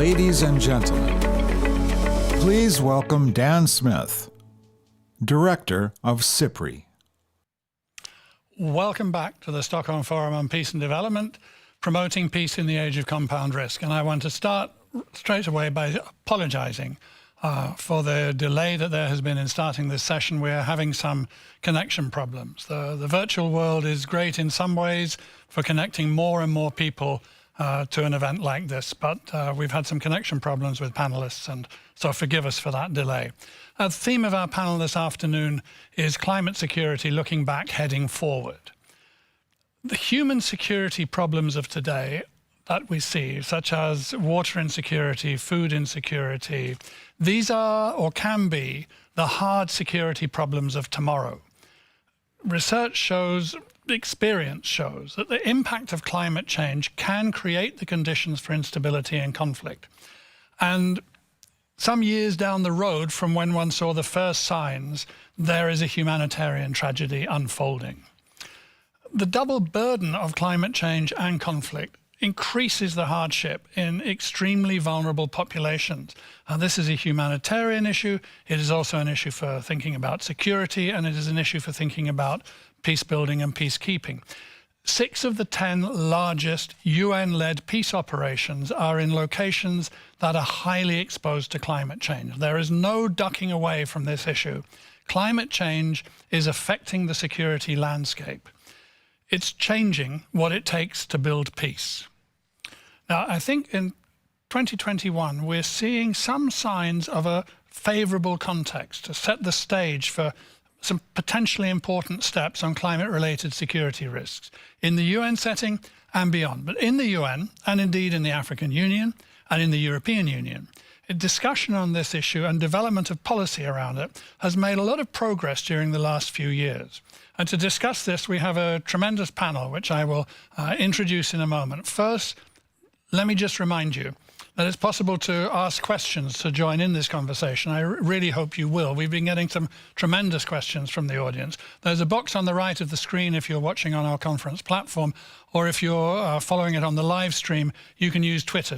Ladies and gentlemen, please welcome Dan Smith, Director of SIPRI. Welcome back to the Stockholm Forum on Peace and Development, promoting peace in the age of compound risk. And I want to start straight away by apologizing for the delay that there has been in starting this session. We're having some connection problems. The virtual world is great in some ways for connecting more and more people to an event like this, but we've had some connection problems with panelists, and so forgive us for that delay. The theme of our panel this afternoon is climate security looking back, heading forward. The human security problems of today that we see, such as water insecurity, food insecurity, these are or can be the hard security problems of tomorrow. Research shows, experience shows, that the impact of climate change can create the conditions for instability and conflict. And some years down the road from when one saw the first signs, there is a humanitarian tragedy unfolding. The double burden of climate change and conflict increases the hardship in extremely vulnerable populations. This is a humanitarian issue. It is also an issue for thinking about security, and it is an issue for thinking about peace building and peacekeeping. 6 of the 10 largest UN-led peace operations are in locations that are highly exposed to climate change. There is no ducking away from this issue. Climate change is affecting the security landscape. It's changing what it takes to build peace. Now, I think in 2021, we're seeing some signs of a favorable context to set the stage for some potentially important steps on climate-related security risks in the UN setting and beyond. But in the UN, and indeed in the African Union and in the European Union, a discussion on this issue and development of policy around it has made a lot of progress during the last few years. And to discuss this, we have a tremendous panel, which I will introduce in a moment. First, let me just remind you that it's possible to ask questions to join in this conversation. I really hope you will. We've been getting some tremendous questions from the audience. There's a box on the right of the screen if you're watching on our conference platform, or if you're following it on the live stream, you can use Twitter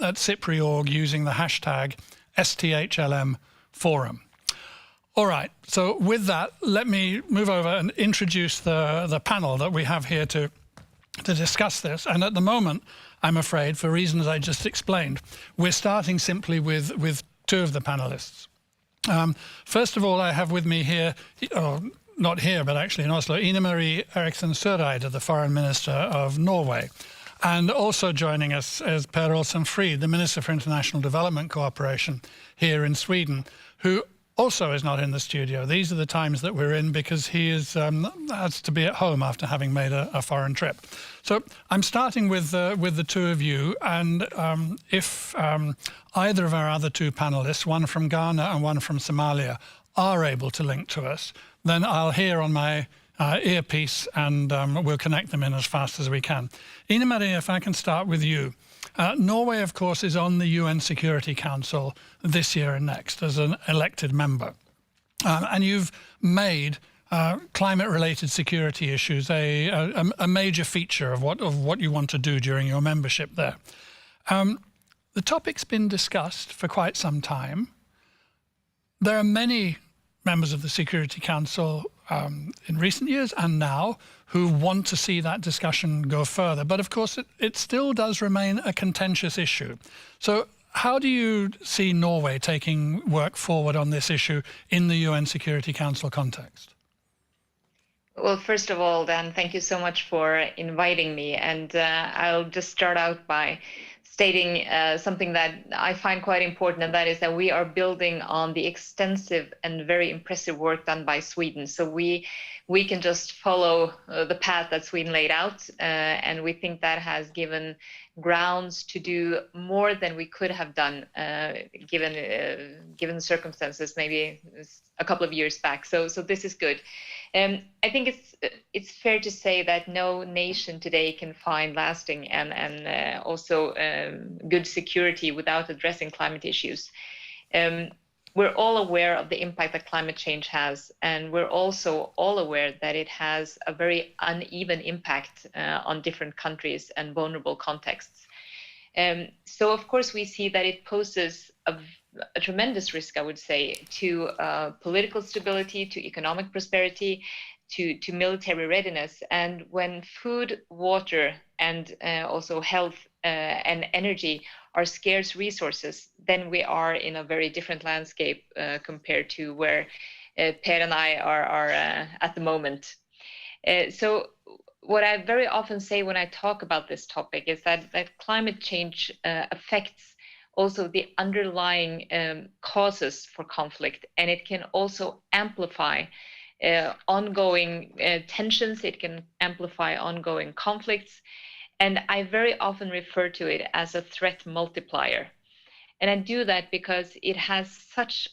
at SIPRI.org using the hashtag #STHLMForum. All right, so with that, let me move over and introduce the panel that we have here to discuss this. And at the moment, I'm afraid, for reasons I just explained, we're starting simply with 2 of the panelists. First of all, I have with me here, not here, but actually in Oslo, Ine Eriksen Søreide, the Foreign Minister of Norway. And also joining us is Per Olsson Fridh, the Minister for International Development Cooperation here in Sweden, who also is not in the studio. These are the times that we're in because he has to be at home after having made a foreign trip. So I'm starting with the 2 of you, and if either of our other 2 panelists, one from Ghana and one from Somalia, are able to link to us, then I'll hear on my earpiece and we'll connect them in as fast as we can. Ine Marie, if I can start with you. Norway, of course, is on the UN Security Council this year and next as an elected member. And you've made climate-related security issues a major feature of what you want to do during your membership there. The topic's been discussed for quite some time. There are many members of the Security Council in recent years and now who want to see that discussion go further. But of course, it still does remain a contentious issue. So how do you see Norway taking work forward on this issue in the UN Security Council context? Well, first of all, Dan, thank you so much for inviting me. And I'll just start out by stating something that I find quite important, and that is that we are building on the extensive and very impressive work done by Sweden. So we can just follow the path that Sweden laid out, and we think that has given grounds to do more than we could have done given circumstances maybe a couple of years back. So this is good. I think it's fair to say that no nation today can find lasting and also good security without addressing climate issues. We're all aware of the impact that climate change has, and we're also all aware that it has a very uneven impact on different countries and vulnerable contexts. So of course we see that it poses a tremendous risk, I would say, to political stability, to economic prosperity, to military readiness. And when food, water, and also health and energy are scarce resources, then we are in a very different landscape compared to where Per and I are at the moment. So what I very often say when I talk about this topic is that climate change affects also the underlying causes for conflict, and it can also amplify ongoing tensions, it can amplify ongoing conflicts, and I very often refer to it as a threat multiplier. And I do that because it has such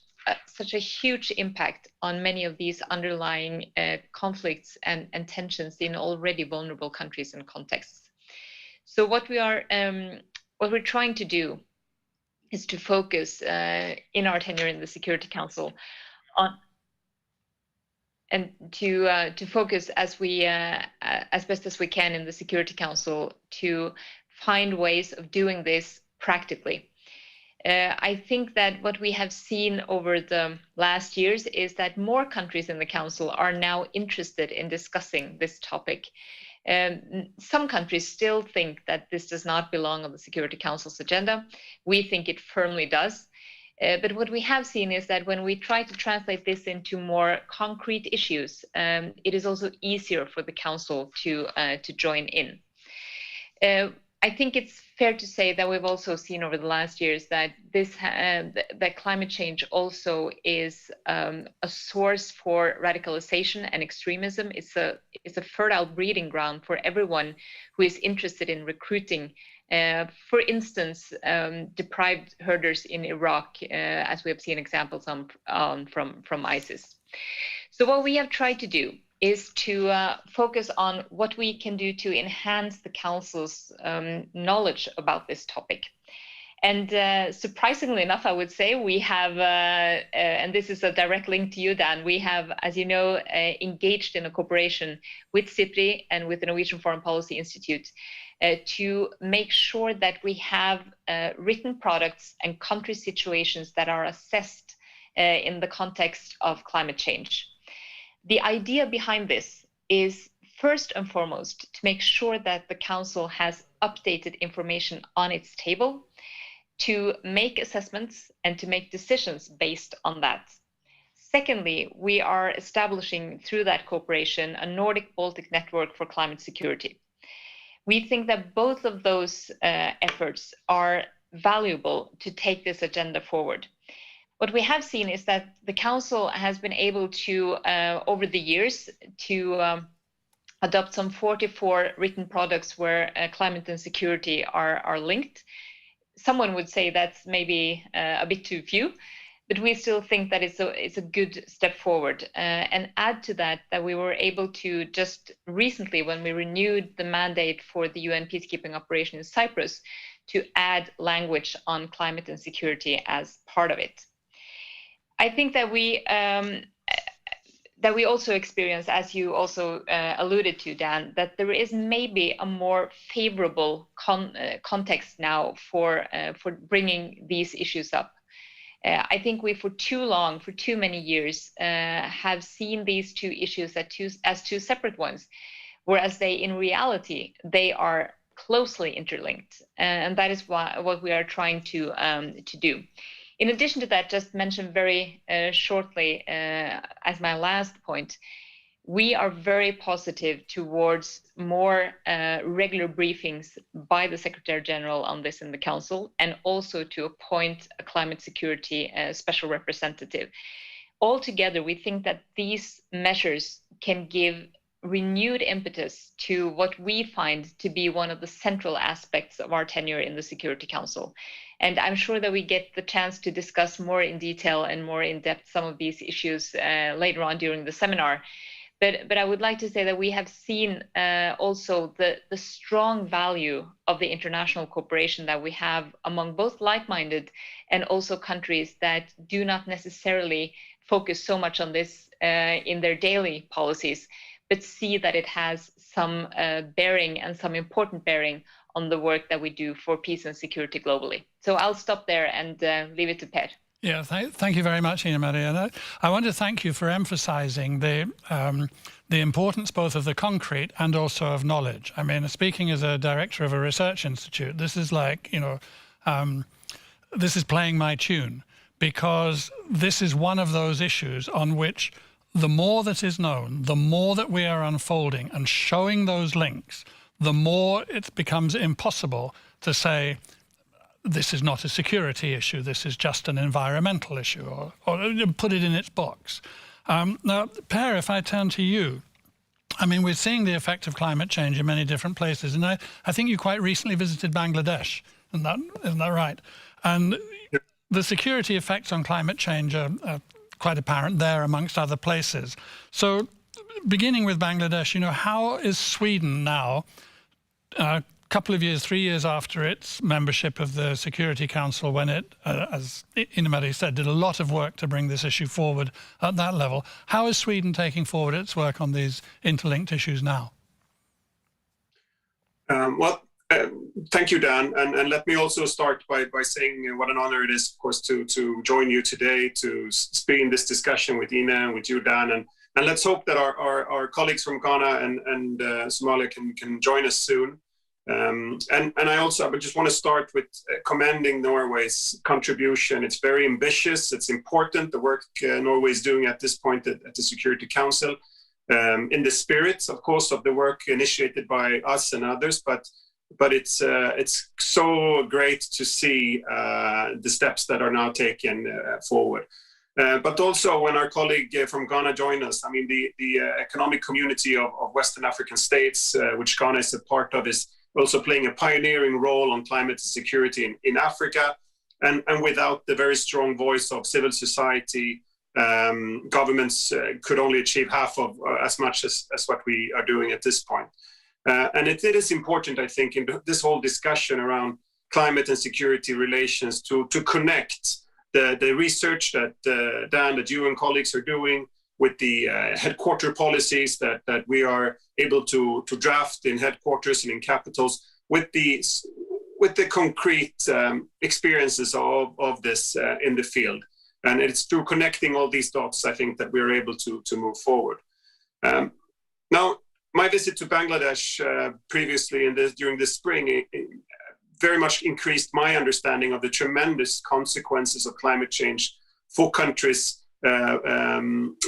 a huge impact on many of these underlying conflicts and tensions in already vulnerable countries and contexts. So what we're trying to do is to focus in our tenure in the Security Council on, and to focus as best as we can in the Security Council to find ways of doing this practically. I think that what we have seen over the last years is that more countries in the Council are now interested in discussing this topic. Some countries still think that this does not belong on the Security Council's agenda. We think it firmly does. But what we have seen is that when we try to translate this into more concrete issues, it is also easier for the Council to join in. I think it's fair to say that we've also seen over the last years that that climate change also is a source for radicalization and extremism. It's a fertile breeding ground for everyone who is interested in recruiting, for instance, deprived herders in Iraq, as we have seen examples from ISIS. So what we have tried to do is to focus on what we can do to enhance the Council's knowledge about this topic. And surprisingly enough, I would say we have, and this is a direct link to you, Dan, we have, as you know, engaged in a cooperation with SIPRI and with the Norwegian Foreign Policy Institute to make sure that we have written products and country situations that are assessed in the context of climate change. The idea behind this is first and foremost to make sure that the Council has updated information on its table, to make assessments and to make decisions based on that. Secondly, we are establishing through that cooperation a Nordic-Baltic network for climate security. We think that both of those efforts are valuable to take this agenda forward. What we have seen is that the Council has been able to, over the years, to adopt some 44 written products where climate and security are linked. Someone would say that's maybe a bit too few, but we still think that it's a good step forward. And add to that we were able to just recently, when we renewed the mandate for the UN peacekeeping operation in Cyprus, to add language on climate and security as part of it. I think that we also experience, as you also alluded to, Dan, that there is maybe a more favorable context now for bringing these issues up. I think we, for too many years, have seen these two issues as two separate ones, whereas in reality, they are closely interlinked, and that is what we are trying to do. In addition to that, just mention very shortly as my last point, we are very positive towards more regular briefings by the Secretary General on this in the Council, and also to appoint a climate security special representative. Altogether, we think that these measures can give renewed impetus to what we find to be one of the central aspects of our tenure in the Security Council. And I'm sure that we get the chance to discuss more in detail and more in depth some of these issues later on during the seminar. But I would like to say that we have seen also the strong value of the international cooperation that we have among both like-minded and also countries that do not necessarily focus so much on this in their daily policies, but see that it has some bearing and some important bearing on the work that we do for peace and security globally. So I'll stop there and leave it to Per. Yeah, thank you very much, Ina-Maria. And I want to thank you for emphasizing the importance both of the concrete and also of knowledge. I mean, speaking as a director of a research institute, this is like, this is playing my tune, because this is one of those issues on which the more that is known, the more that we are unfolding and showing those links, the more it becomes impossible to say, this is not a security issue, this is just an environmental issue, or put it in its box. Now, Per, if I turn to you, I mean, we're seeing the effect of climate change in many different places, and I think you quite recently visited Bangladesh, isn't that right? And the security effects on climate change are quite apparent there amongst other places. So beginning with Bangladesh, how is Sweden now, couple of years, 3 years after its membership of the Security Council, when it, as Ina-Maria said, did a lot of work to bring this issue forward at that level. How is Sweden taking forward its work on these interlinked issues now? Thank you, Dan. And let me also start by saying what an honor it is, of course, to join you today, to speak in this discussion with Ina and with you, Dan. And let's hope that our colleagues from Ghana and Somalia can join us soon. And I just want to start with commending Norway's contribution. It's very ambitious. It's important, the work Norway is doing at this point at the Security Council, in the spirit, of course, of the work initiated by us and others. But it's so great to see the steps that are now taken forward. But also when our colleague from Ghana joined us, I mean, the economic community of Western African states, which Ghana is a part of, is also playing a pioneering role on climate security in Africa. And without the very strong voice of civil society, governments could only achieve half of as much as what we are doing at this point. And it is important, I think, in this whole discussion around climate and security relations to connect the research that Dan, that you and colleagues are doing with the headquarter policies that we are able to draft in headquarters and in capitals, with the concrete experiences of this in the field. And it's through connecting all these dots, I think, that we're able to move forward. Now, my visit to Bangladesh previously during the spring it very much increased my understanding of the tremendous consequences of climate change for countries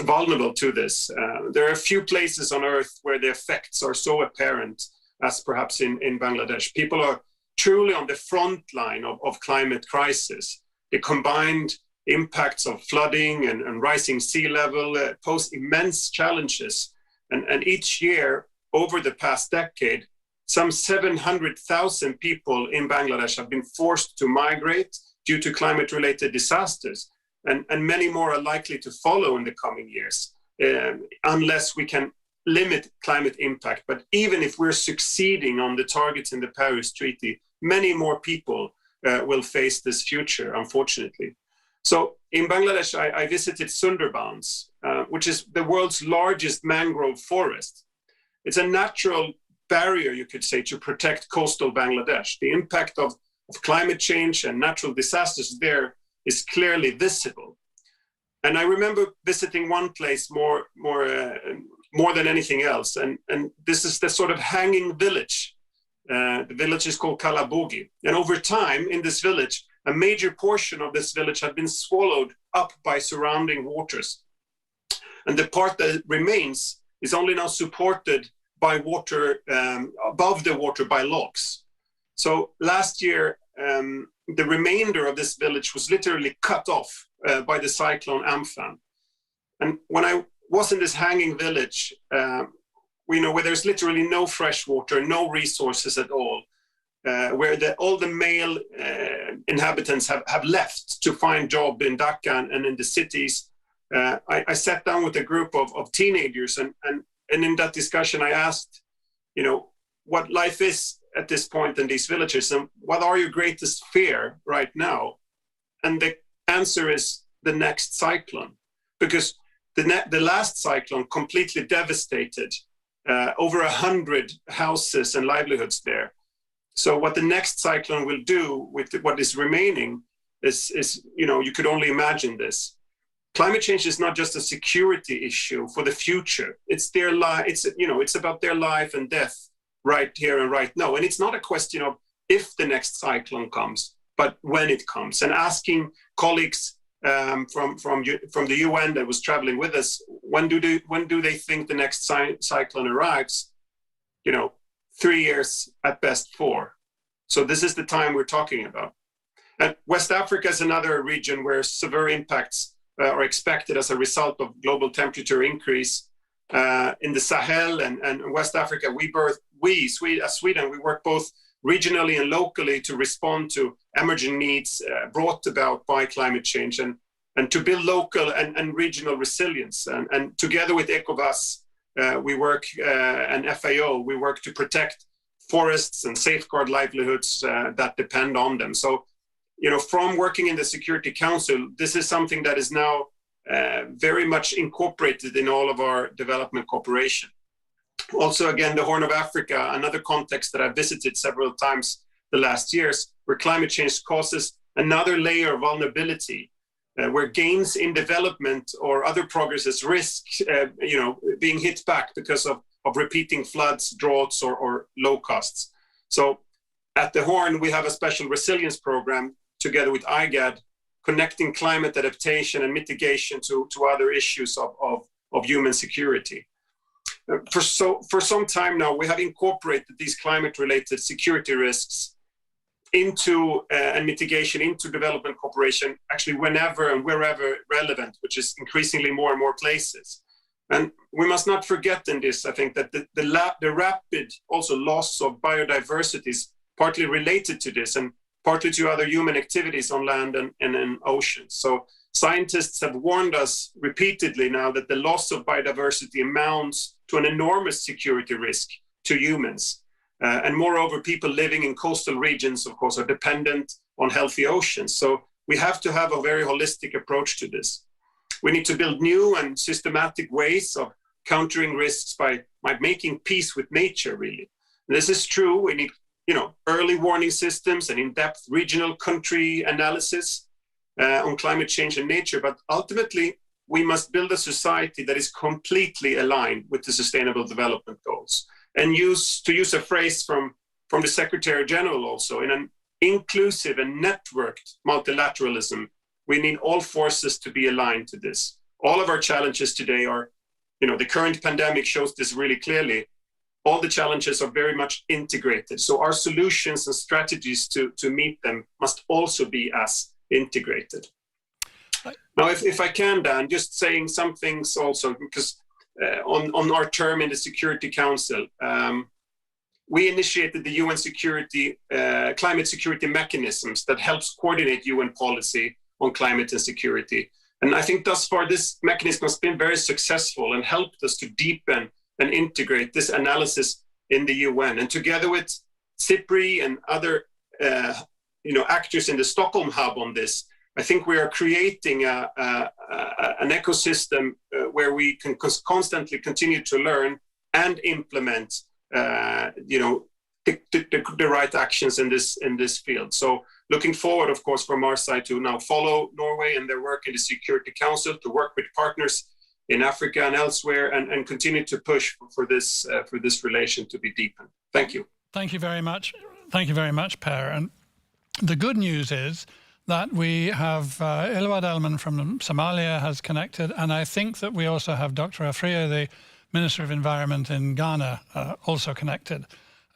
vulnerable to this. There are a few places on Earth where the effects are so apparent as perhaps in Bangladesh. People are truly on the front line of climate crisis. The combined impacts of flooding and rising sea level pose immense challenges. And each year over the past decade, some 700,000 people in Bangladesh have been forced to migrate due to climate-related disasters. And many more are likely to follow in the coming years, unless we can limit climate impact. But even if we're succeeding on the targets in the Paris Treaty, many more people will face this future, unfortunately. So in Bangladesh, I visited Sundarbans, which is the world's largest mangrove forest. It's a natural barrier, you could say, to protect coastal Bangladesh. The impact of climate change and natural disasters there is clearly visible. And I remember visiting one place more than anything else, and this is the sort of hanging village. The village is called Kalabogi. And over time in this village, a major portion of this village had been swallowed up by surrounding waters. And the part that remains is only now supported by water, above the water by logs. So last year, the remainder of this village was literally cut off by the cyclone Amphan. And when I was in this hanging village, where there's literally no fresh water, no resources at all, where all the male inhabitants have left to find job in Dhaka and in the cities, I sat down with a group of teenagers, and in that discussion I asked, what life is at this point in these villages, and what are your greatest fear right now? And the answer is the next cyclone, because the last cyclone completely devastated over 100 houses and livelihoods there. So what the next cyclone will do with what is remaining is you could only imagine this. Climate change is not just a security issue for the future. It's their life. It's about their life and death right here and right now. And it's not a question of if the next cyclone comes, but when it comes. And asking colleagues from the UN that was traveling with us, when do they think the next cyclone arrives? 3 years at best, 4. So this is the time we're talking about. And West Africa is another region where severe impacts are expected as a result of global temperature increase. In the Sahel and West Africa, Sweden, we work both regionally and locally to respond to emerging needs brought about by climate change and to build local and regional resilience. And together with ECOWAS, and FAO, we work to protect forests and safeguard livelihoods that depend on them. So, from working in the Security Council, this is something that is now very much incorporated in all of our development cooperation. Also, again, the Horn of Africa, another context that I've visited several times the last years, where climate change causes another layer of vulnerability, where gains in development or other progresses risk, being hit back because of repeating floods, droughts, or low costs. So at the Horn, we have a special resilience program together with IGAD, connecting climate adaptation and mitigation to other issues of human security. For some time now, we have incorporated these climate-related security risks into and mitigation into development cooperation, actually whenever and wherever relevant, which is increasingly more and more places. And we must not forget in this, I think, that the rapid also loss of biodiversity is partly related to this and partly to other human activities on land and in oceans. So scientists have warned us repeatedly now that the loss of biodiversity amounts to an enormous security risk to humans. And moreover, people living in coastal regions, of course, are dependent on healthy oceans. So we have to have a very holistic approach to this. We need to build new and systematic ways of countering risks by making peace with nature, really. And this is true. We need, early warning systems and in-depth regional country analysis on climate change and nature. But ultimately, we must build a society that is completely aligned with the Sustainable Development Goals. And to use a phrase from the Secretary General also, in an inclusive and networked multilateralism, we need all forces to be aligned to this. All of our challenges today are, the current pandemic shows this really clearly. All the challenges are very much integrated. So our solutions and strategies to meet them must also be as integrated. Now, if I can, Dan, just saying some things also, because on our term in the Security Council, we initiated the UN climate security mechanisms that helps coordinate UN policy on climate and security. And I think thus far this mechanism has been very successful and helped us to deepen and integrate this analysis in the UN. And together with SIPRI and other actors in the Stockholm hub on this, I think we are creating an ecosystem where we can constantly continue to learn and implement, the right actions in this field. So looking forward, of course, from our side to now follow Norway and their work in the Security Council, to work with partners in Africa and elsewhere, and continue to push for this relation to be deepened. Thank you. Thank you very much. Thank you very much, Per. And the good news is that we have Ilwad Elman from Somalia has connected, and I think that we also have Dr. Afriyie, the Minister of Environment in Ghana, also connected.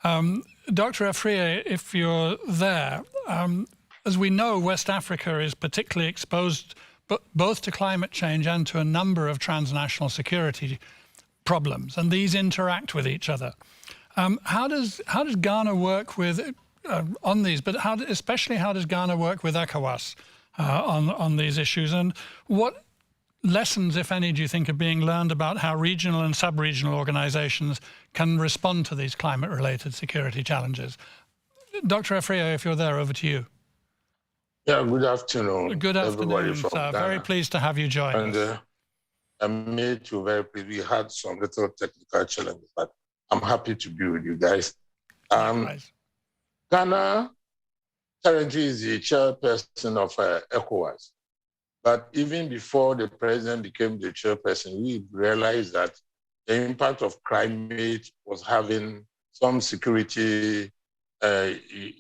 Dr. Afriyie, if you're there, as we know, West Africa is particularly exposed both to climate change and to a number of transnational security problems, and these interact with each other. How does Ghana work with on these, but especially how does Ghana work with ECOWAS on these issues, and what lessons, if any, do you think are being learned about how regional and sub-regional organizations can respond to these climate-related security challenges? Dr. Afriyie, if you're there, over to you. Yeah, good afternoon. Good afternoon, sir. Very pleased to have you join us. I'm made you very pleased. We had some little technical challenges, but I'm happy to be with you guys. Ghana currently is the chairperson of ECOWAS. But even before the president became the chairperson, we realized that the impact of climate was having some security,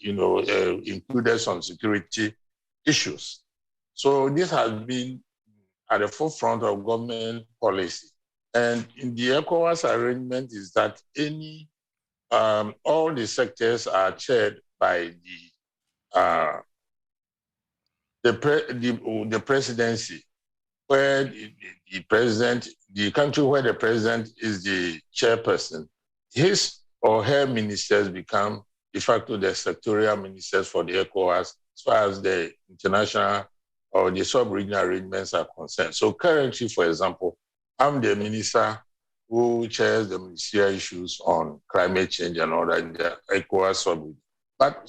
included some security issues. So this has been at the forefront of government policy. And in the ECOWAS arrangement is that all the sectors are chaired by the presidency, where the country where the president is the chairperson, his or her ministers become de facto the sectorial ministers for the ECOWAS as far as the international or the sub-regional arrangements are concerned. So currently, for example, I'm the minister who chairs the ministerial issues on climate change and all that in the ECOWAS sub-region. But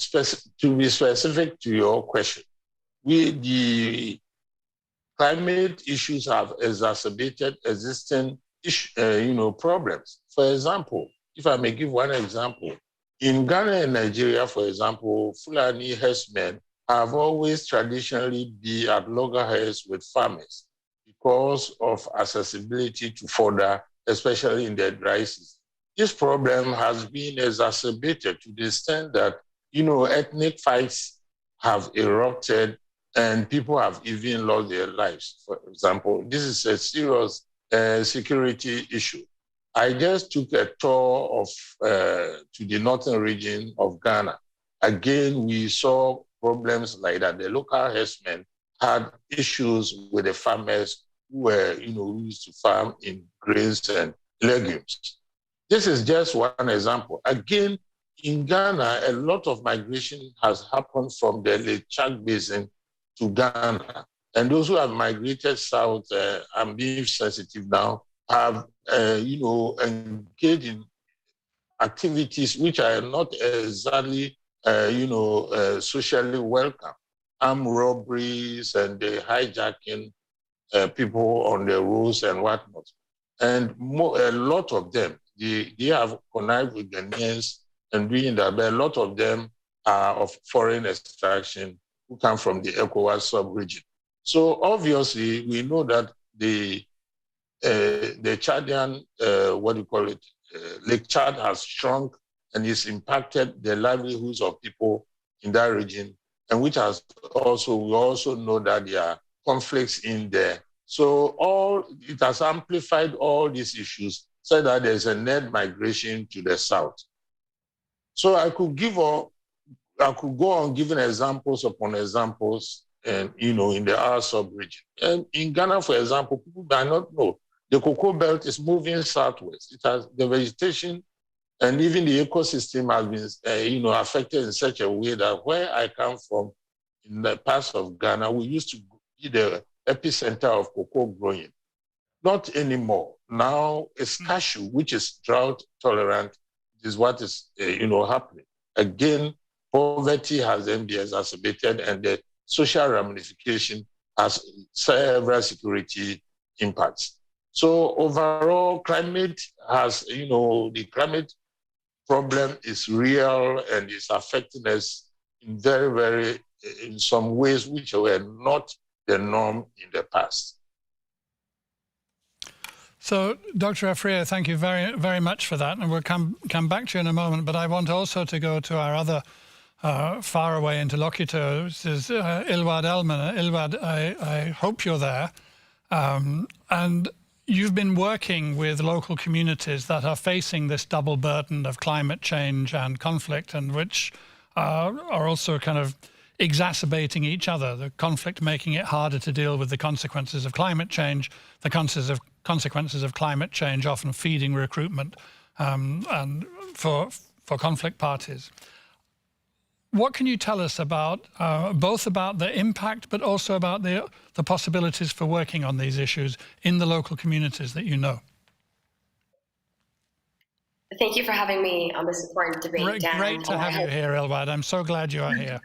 to be specific to your question, the climate issues have exacerbated existing problems. For example, if I may give one example, in Ghana and Nigeria, for example, Fulani herdsmen have always traditionally been at loggerheads with farmers because of accessibility to fodder, especially in the dry season. This problem has been exacerbated to the extent that, ethnic fights have erupted and people have even lost their lives. For example, this is a serious security issue. I just took a tour to the northern region of Ghana. Again, we saw problems like that. The local herdsmen had issues with the farmers who used to farm in grains and legumes. This is just one example. Again, in Ghana, a lot of migration has happened from the Lake Chad Basin to Ghana. And those who have migrated south, I'm being sensitive now, have, engaged in activities which are not exactly, socially welcome. Armed robberies and the hijacking people on the roads and whatnot. And a lot of them, they have connived with Ghanaians and doing that, but a lot of them are of foreign extraction who come from the ECOWAS sub-region. So obviously, we know that the Chadian, Lake Chad has shrunk and it's impacted the livelihoods of people in that region, and we also know that there are conflicts in there. So it has amplified all these issues so that there's a net migration to the south. So I could go on giving examples upon examples, and in the R sub-region. And in Ghana, for example, people might not know the cocoa belt is moving southwest. It has the vegetation and even the ecosystem has been, affected in such a way that where I come from, in the parts of Ghana, we used to be the epicenter of cocoa growing. Not anymore. Now it's cashew, which is drought tolerant, is what is, happening. Again, poverty has then been exacerbated and the social ramification has several security impacts. So overall, climate has, the climate problem is real and is affecting us in in some ways which were not the norm in the past. So, Dr. Afriyie, thank you very, very much for that. And we'll come back to you in a moment. But I want also to go to our other faraway interlocutor, this is Ilwad Elman. Ilwad, I hope you're there. And you've been working with local communities that are facing this double burden of climate change and conflict, and which are also kind of exacerbating each other. The conflict making it harder to deal with the consequences of climate change, the consequences of climate change often feeding recruitment and for conflict parties. What can you tell us about both about the impact, but also about the possibilities for working on these issues in the local communities that you know? Thank you for having me on this important debate, Dan. Great to have you here, Ilwad. I'm so glad you are here.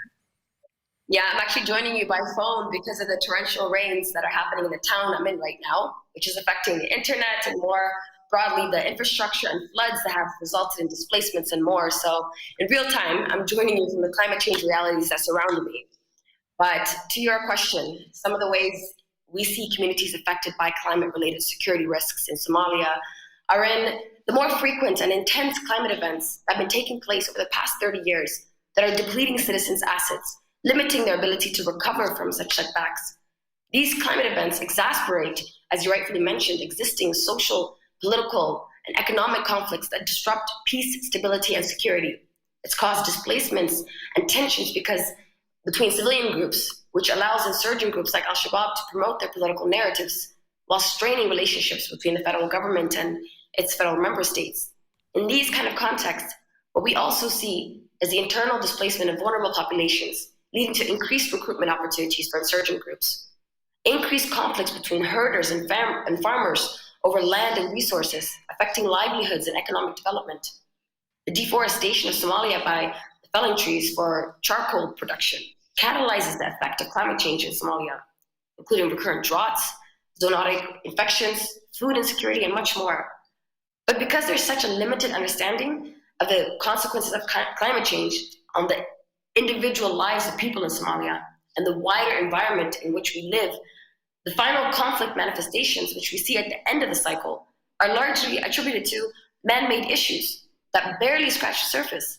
Yeah, I'm actually joining you by phone because of the torrential rains that are happening in the town I'm in right now, which is affecting the internet and more broadly the infrastructure and floods that have resulted in displacements and more. So in real time, I'm joining you from the climate change realities that surround me. But to your question, some of the ways we see communities affected by climate-related security risks in Somalia are in the more frequent and intense climate events that have been taking place over the past 30 years that are depleting citizens' assets, limiting their ability to recover from such setbacks. These climate events exacerbate, as you rightfully mentioned, existing social, political, and economic conflicts that disrupt peace, stability, and security. It's caused displacements and tensions between civilian groups, which allows insurgent groups like Al-Shabaab to promote their political narratives while straining relationships between the federal government and its federal member states. In these kind of contexts, what we also see is the internal displacement of vulnerable populations, leading to increased recruitment opportunities for insurgent groups, increased conflicts between herders and farmers over land and resources, affecting livelihoods and economic development, the deforestation of Somalia by felling trees for charcoal production catalyzes the effect of climate change in Somalia, including recurrent droughts, zoonotic infections, food insecurity, and much more. But because there's such a limited understanding of the consequences of climate change on the individual lives of people in Somalia and the wider environment in which we live, the final conflict manifestations, which we see at the end of the cycle, are largely attributed to man-made issues that barely scratch the surface.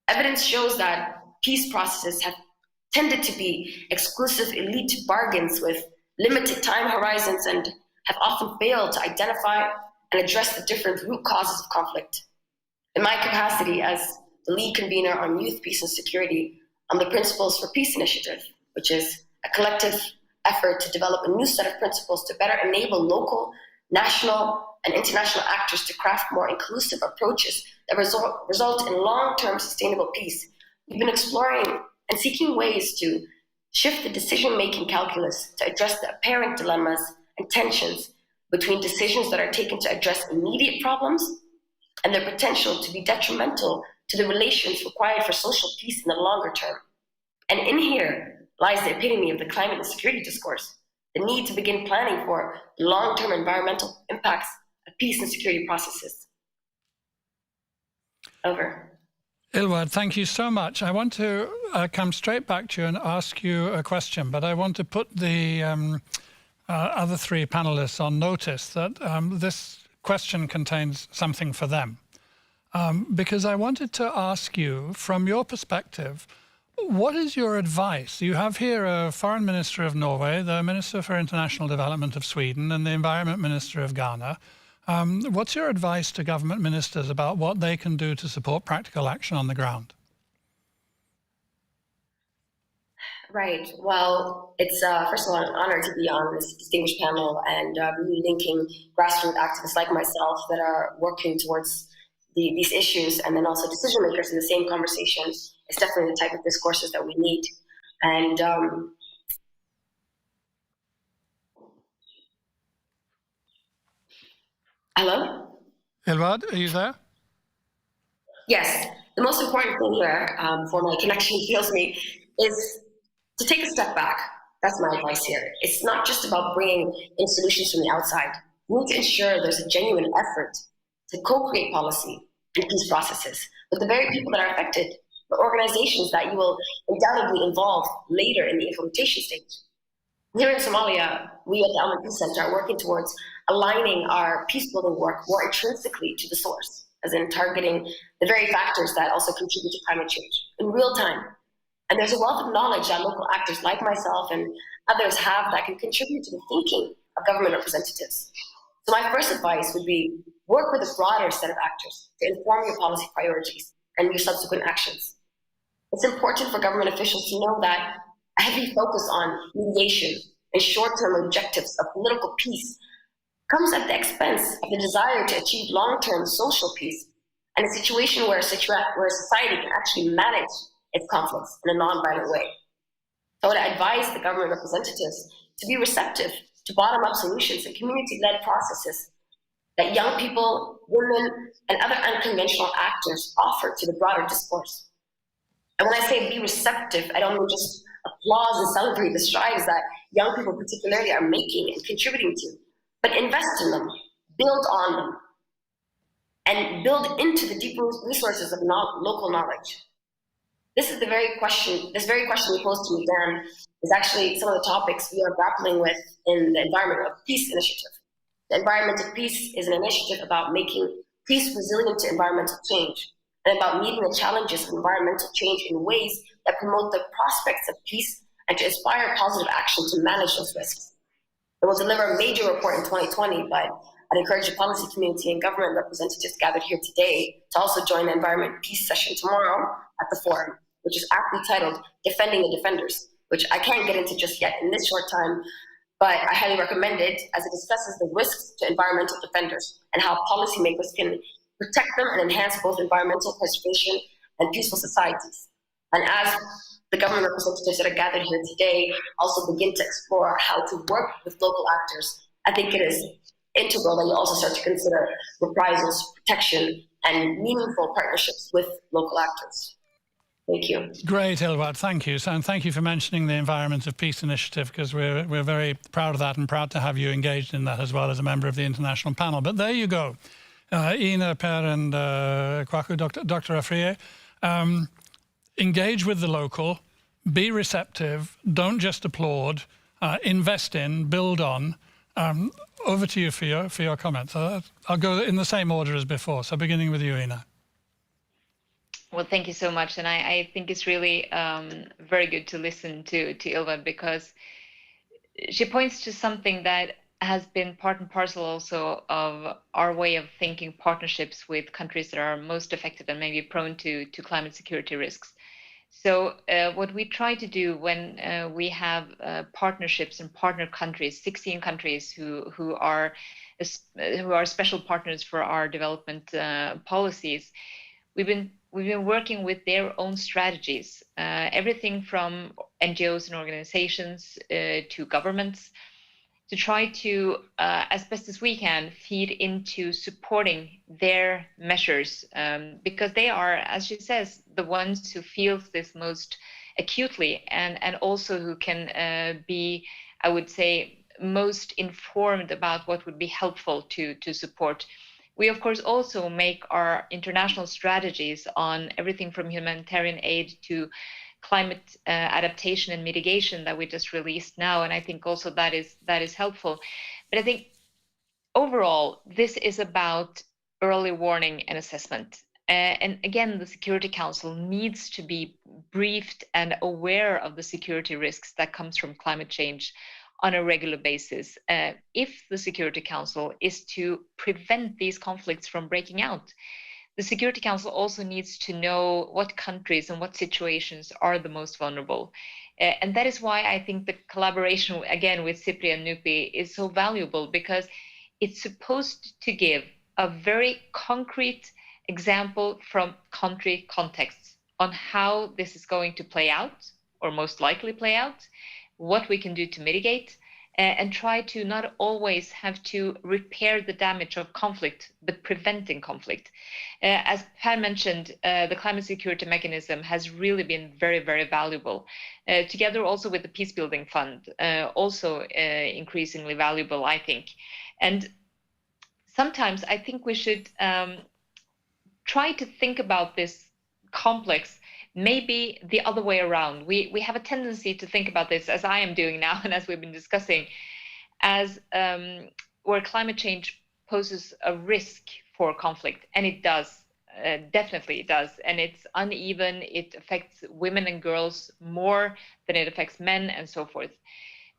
Evidence shows that peace processes have tended to be exclusive elite bargains with limited time horizons and have often failed to identify and address the different root causes of conflict. In my capacity as the lead convener on Youth, Peace and Security on the Principles for Peace Initiative, which is a collective effort to develop a new set of principles to better enable local, national, and international actors to craft more inclusive approaches that result in long-term sustainable peace, we've been exploring and seeking ways to shift the decision-making calculus to address the apparent dilemmas and tensions between decisions that are taken to address immediate problems and their potential to be detrimental to the relations required for social peace in the longer term. And in here lies the epitome of the climate and security discourse, the need to begin planning for long-term environmental impacts of peace and security processes. Over. Ilwad, thank you so much. I want to come straight back to you and ask you a question, but I want to put the other three panelists on notice that this question contains something for them. Because I wanted to ask you, from your perspective, what is your advice? You have here a Foreign Minister of Norway, the Minister for International Development of Sweden, and the Environment Minister of Ghana. What's your advice to government ministers about what they can do to support practical action on the ground? Right. Well, it's first of all an honor to be on this distinguished panel and really linking grassroots activists like myself that are working towards these issues, and then also decision makers in the same conversation. It's definitely the type of discourses that we need. And hello? Ilwad, are you there? Yes. The most important thing here, before my connection fails me, is to take a step back. That's my advice here. It's not just about bringing in solutions from the outside. We need to ensure there's a genuine effort to co-create policy and peace processes with the very people that are affected, the organizations that you will undoubtedly involve later in the implementation stage. Here in Somalia, we at the Elman Peace Center are working towards aligning our peace-building work more intrinsically to the source, as in targeting the very factors that also contribute to climate change in real time. And there's a wealth of knowledge that local actors like myself and others have that can contribute to the thinking of government representatives. So my first advice would be work with a broader set of actors to inform your policy priorities and your subsequent actions. It's important for government officials to know that a heavy focus on mediation and short-term objectives of political peace comes at the expense of the desire to achieve long-term social peace and a situation where society can actually manage its conflicts in a non-violent way. So I would advise the government representatives to be receptive to bottom-up solutions and community-led processes that young people, women, and other unconventional actors offer to the broader discourse. And when I say be receptive, I don't mean just applause and celebrate the strides that young people particularly are making and contributing to, but invest in them, build on them, and build into the deep resources of local knowledge. This very question you posed to me, Dan, is actually some of the topics we are grappling with in the Environment of Peace initiative. The Environment of Peace is an initiative about making peace resilient to environmental change, and about meeting the challenges of environmental change in ways that promote the prospects of peace and to inspire positive action to manage those risks. It will deliver a major report in 2020, but I'd encourage the policy community and government representatives gathered here today to also join the Environment Peace session tomorrow at the Forum, which is aptly titled Defending the Defenders, which I can't get into just yet in this short time, but I highly recommend it as it discusses the risks to environmental defenders and how policymakers can protect them and enhance both environmental preservation and peaceful societies. And as the government representatives that are gathered here today also begin to explore how to work with local actors, I think it is integral that you also start to consider reprisals, protection, and meaningful partnerships with local actors. Thank you. Great, Ilwad. Thank you. And thank you for mentioning the Environment of Peace initiative, because we're very proud of that and proud to have you engaged in that as well as a member of the international panel. But there you go. Ina, Per and Kwaku, Dr. Afriyie, engage with the local, be receptive, don't just applaud, invest in, build on. Over to you for your comments. I'll go in the same order as before. So beginning with you, Ina. Well, thank you so much. And I think it's really very good to listen to Ilwad, because she points to something that has been part and parcel also of our way of thinking partnerships with countries that are most affected and maybe prone to climate security risks. So what we try to do when we have partnerships and partner countries, 16 countries who are special partners for our development policies, we've been working with their own strategies, everything from NGOs and organizations to governments, to try to, as best as we can, feed into supporting their measures, because they are, as she says, the ones who feel this most acutely, and also who can be, I would say, most informed about what would be helpful to support. We, of course, also make our international strategies on everything from humanitarian aid to climate adaptation and mitigation that we just released now, and I think also that is helpful. But I think overall, this is about early warning and assessment. And again, the Security Council needs to be briefed and aware of the security risks that comes from climate change on a regular basis, if the Security Council is to prevent these conflicts from breaking out. The Security Council also needs to know what countries and what situations are the most vulnerable. And that is why I think the collaboration, again, with SIPRI and NUPI is so valuable, because it's supposed to give a very concrete example from country contexts on how this is going to play out, or most likely play out, what we can do to mitigate, and try to not always have to repair the damage of conflict, but preventing conflict. As Per mentioned, the climate security mechanism has really been very, very valuable, together also with the Peacebuilding Fund, also increasingly valuable, I think. And sometimes I think we should try to think about this complex maybe the other way around. We have a tendency to think about this, as I am doing now and as we've been discussing, as where climate change poses a risk for conflict, and it does, definitely it does, and it's uneven, it affects women and girls more than it affects men and so forth.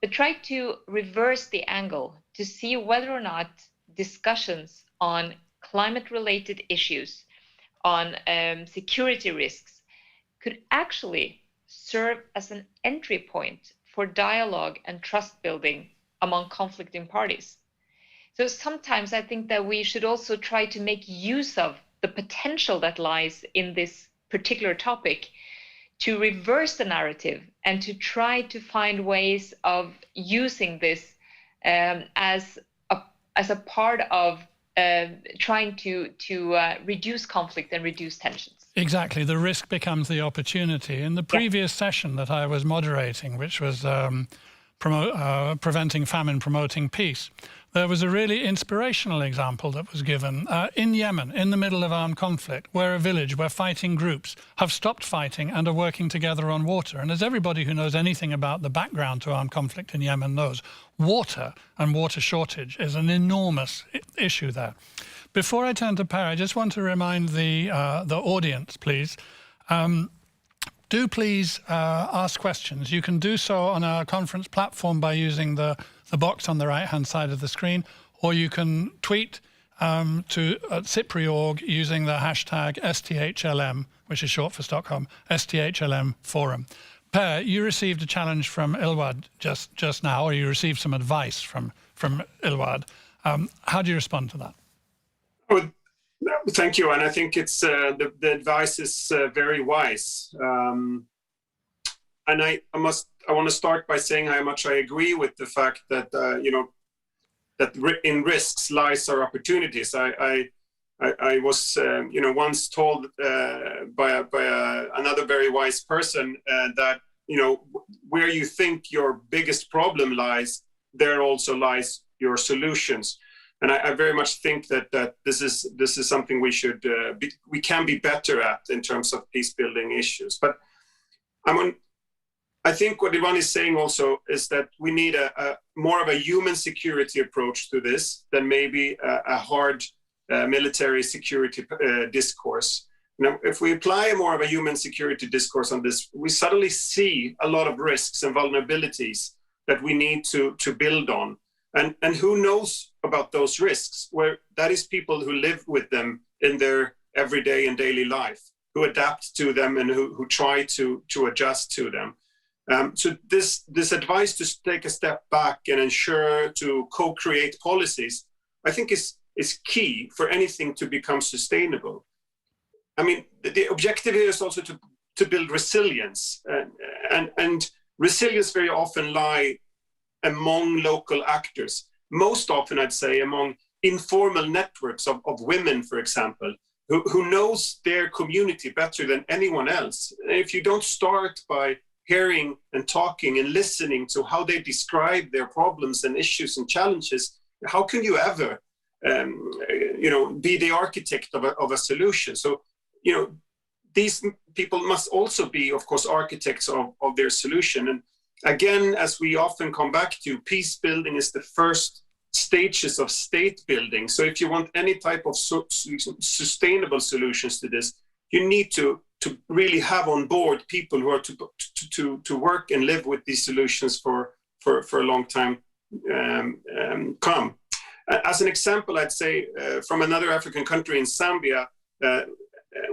But try to reverse the angle to see whether or not discussions on climate-related issues, on security risks, could actually serve as an entry point for dialogue and trust building among conflicting parties. So sometimes I think that we should also try to make use of the potential that lies in this particular topic to reverse the narrative and to try to find ways of using this as a part of trying to reduce conflict and reduce tensions. Exactly. The risk becomes the opportunity. In the previous session that I was moderating, which was preventing famine, promoting peace. There was a really inspirational example that was given in Yemen, in the middle of armed conflict, where a village where fighting groups have stopped fighting and are working together on water. And as everybody who knows anything about the background to armed conflict in Yemen knows, water and water shortage is an enormous issue there. Before I turn to Per, I just want to remind the audience, please, do please ask questions. You can do so on our conference platform by using the box on the right-hand side of the screen, or you can tweet to SIPRI.org using the hashtag STHLM, which is short for Stockholm, STHLM Forum. Per, you received a challenge from Ilwad just now, or you received some advice from Ilwad. How do you respond to that? Well, thank you, and I think it's the advice is very wise. And I want to start by saying how much I agree with the fact that that in risks lies our opportunities. I was once told by another very wise person that where you think your biggest problem lies, there also lies your solutions. And I very much think that this is something we can be better at in terms of peace building issues. But I think what Ilwan is saying also is that we need a more of a human security approach to this than maybe a hard military security discourse. Now, if we apply more of a human security discourse on this, we suddenly see a lot of risks and vulnerabilities that we need to build on. And who knows about those risks? Where that is people who live with them in their everyday and daily life, who adapt to them and who try to adjust to them. So this advice to take a step back and ensure to co-create policies, I think is key for anything to become sustainable. I mean, the objective here is also to build resilience, and resilience very often lie among local actors. Most often, I'd say, among informal networks of women, for example, who knows their community better than anyone else. If you don't start by hearing and talking and listening to how they describe their problems and issues and challenges, how can you ever, be the architect of a solution? So, these people must also be, of course, architects of their solution. And again, as we often come back to, peace building is the first stages of state building. So if you want any type of sustainable solutions to this, you need to really have on board people who are to work and live with these solutions for a long time come. As an example, I'd say from another African country in Zambia,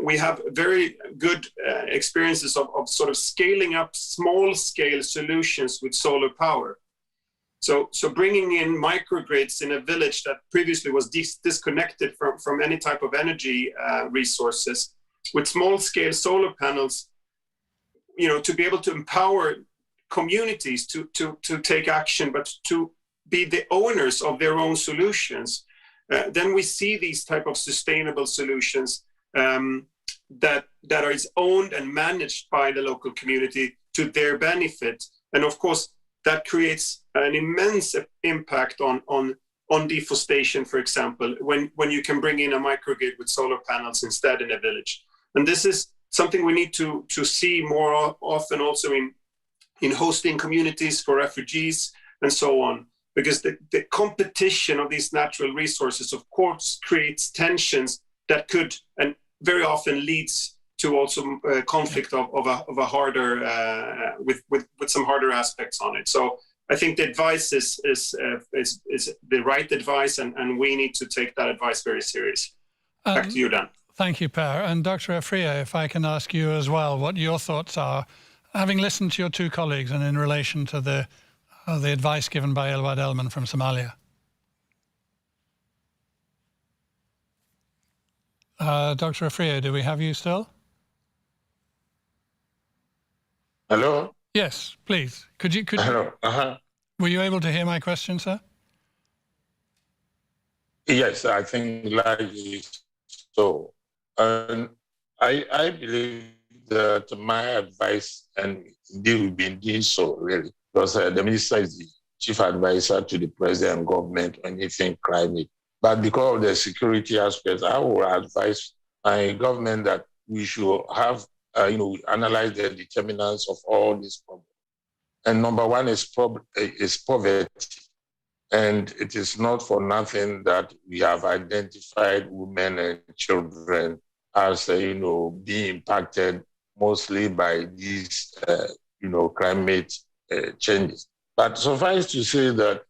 we have very good experiences of sort of scaling up small-scale solutions with solar power. So bringing in microgrids in a village that previously was disconnected from any type of energy resources, with small-scale solar panels, to be able to empower communities to take action, but to be the owners of their own solutions. Then we see these type of sustainable solutions that are owned and managed by the local community to their benefit. And of course, that creates an immense impact on deforestation, for example, when you can bring in a microgrid with solar panels instead in a village. And this is something we need to see more often also in hosting communities for refugees and so on, because the competition of these natural resources, of course, creates tensions that could and very often leads to also conflict of a harder with some harder aspects on it. So I think the advice is the right advice, and we need to take that advice very seriously. Back to you, Dan. Thank you, Per. And Dr. Afriyie, if I can ask you as well what your thoughts are, having listened to your two colleagues and in relation to the advice given by Ilwad Elman from Somalia. Dr. Afriyie, do we have you still? Hello? Yes, please. Could you? Hello. Were you able to hear my question, sir? Yes, I think largely so. And I believe that my advice, and indeed we've been doing so really, because the minister is the chief advisor to the president and government on anything climate. But because of the security aspects, I will advise my government that we should have, analyze the determinants of all these problems. And number one is poverty. And it is not for nothing that we have identified women and children as, being impacted mostly by these, climate changes. But suffice to say that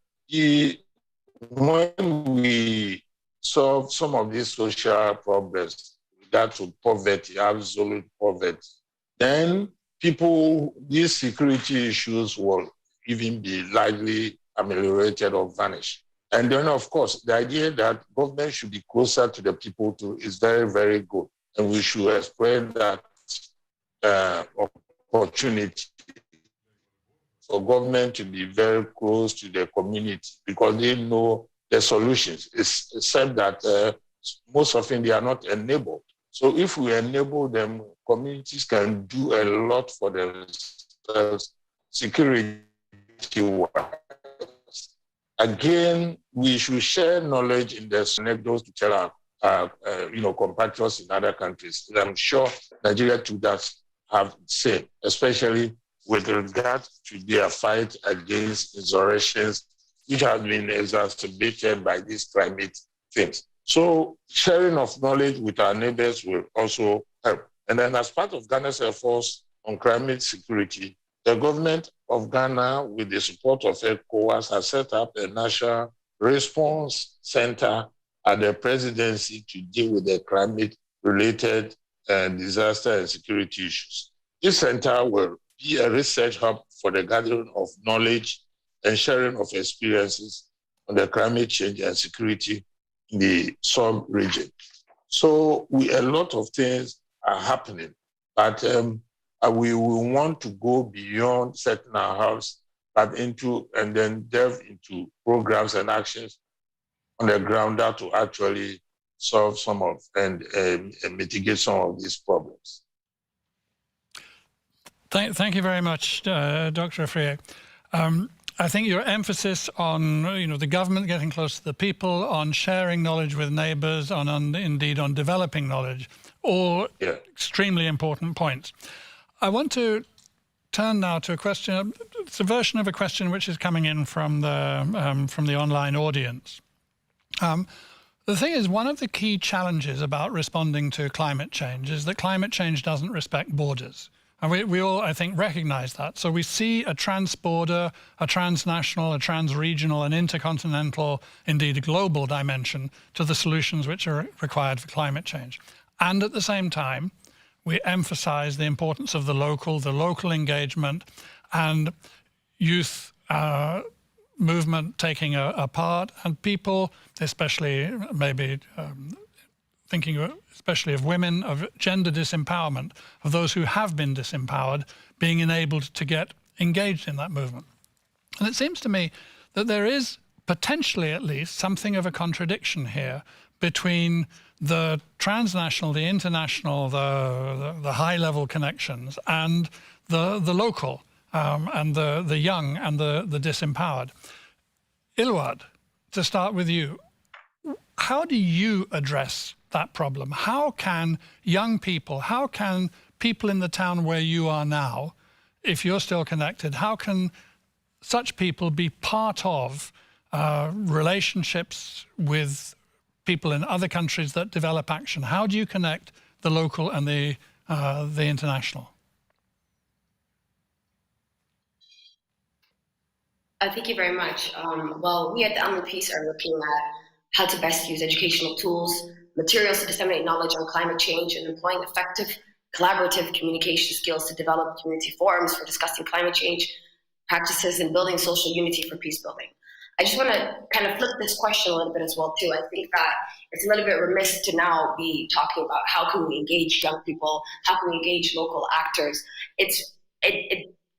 when we solve some of these social problems, regard to poverty, absolute poverty, then these security issues will even be largely ameliorated or vanish. And then, of course, the idea that government should be closer to the people too is very, very good. And we should exploit that opportunity for government to be very close to the community because they know the solutions, except that most often they are not enabled. So if we enable them, communities can do a lot for themselves security-wise. Again, we should share knowledge in the anecdotes to tell our compatriots in other countries. And I'm sure Nigeria too does have said, especially with regard to their fight against insurrections, which have been exacerbated by these climate things. So sharing of knowledge with our neighbors will also help. And then as part of Ghana's efforts on climate security, the government of Ghana, with the support of ECOWAS, has set up a national response center at the presidency to deal with the climate-related disaster and security issues. This center will be a research hub for the gathering of knowledge and sharing of experiences on the climate change and security in the sub-region. So a lot of things are happening, but we will want to go beyond setting our house, but and then delve into programs and actions on the ground that to actually solve some of and mitigate some of these problems. Thank you very much, Dr. Afriyie. I think your emphasis on the government getting close to the people, on sharing knowledge with neighbours, indeed on developing knowledge, all extremely important points. I want to turn now to a question. It's a version of a question which is coming in from the online audience. The thing is, one of the key challenges about responding to climate change is that climate change doesn't respect borders. And we all, I think, recognize that. So we see a trans-border, a transnational, a trans-regional, an intercontinental, indeed a global dimension to the solutions which are required for climate change. And at the same time, we emphasize the importance of the local engagement and youth movement taking a part, and people, especially maybe thinking especially of women, of gender disempowerment, of those who have been disempowered, being enabled to get engaged in that movement. And it seems to me that there is potentially at least something of a contradiction here between the transnational, the international, the high-level connections and the local and the young and the disempowered. Ilwad, to start with you, how do you address that problem? How can young people, how can people in the town where you are now, if you're still connected, how can such people be part of relationships with people in other countries that develop action? How do you connect the local and the international? Thank you very much. Well, we at the Elman Peace are looking at how to best use educational tools, materials to disseminate knowledge on climate change, and employing effective collaborative communication skills to develop community forums for discussing climate change practices and building social unity for peace building. I just want to kind of flip this question a little bit as well too. I think that it's a little bit remiss to now be talking about how can we engage young people, how can we engage local actors. It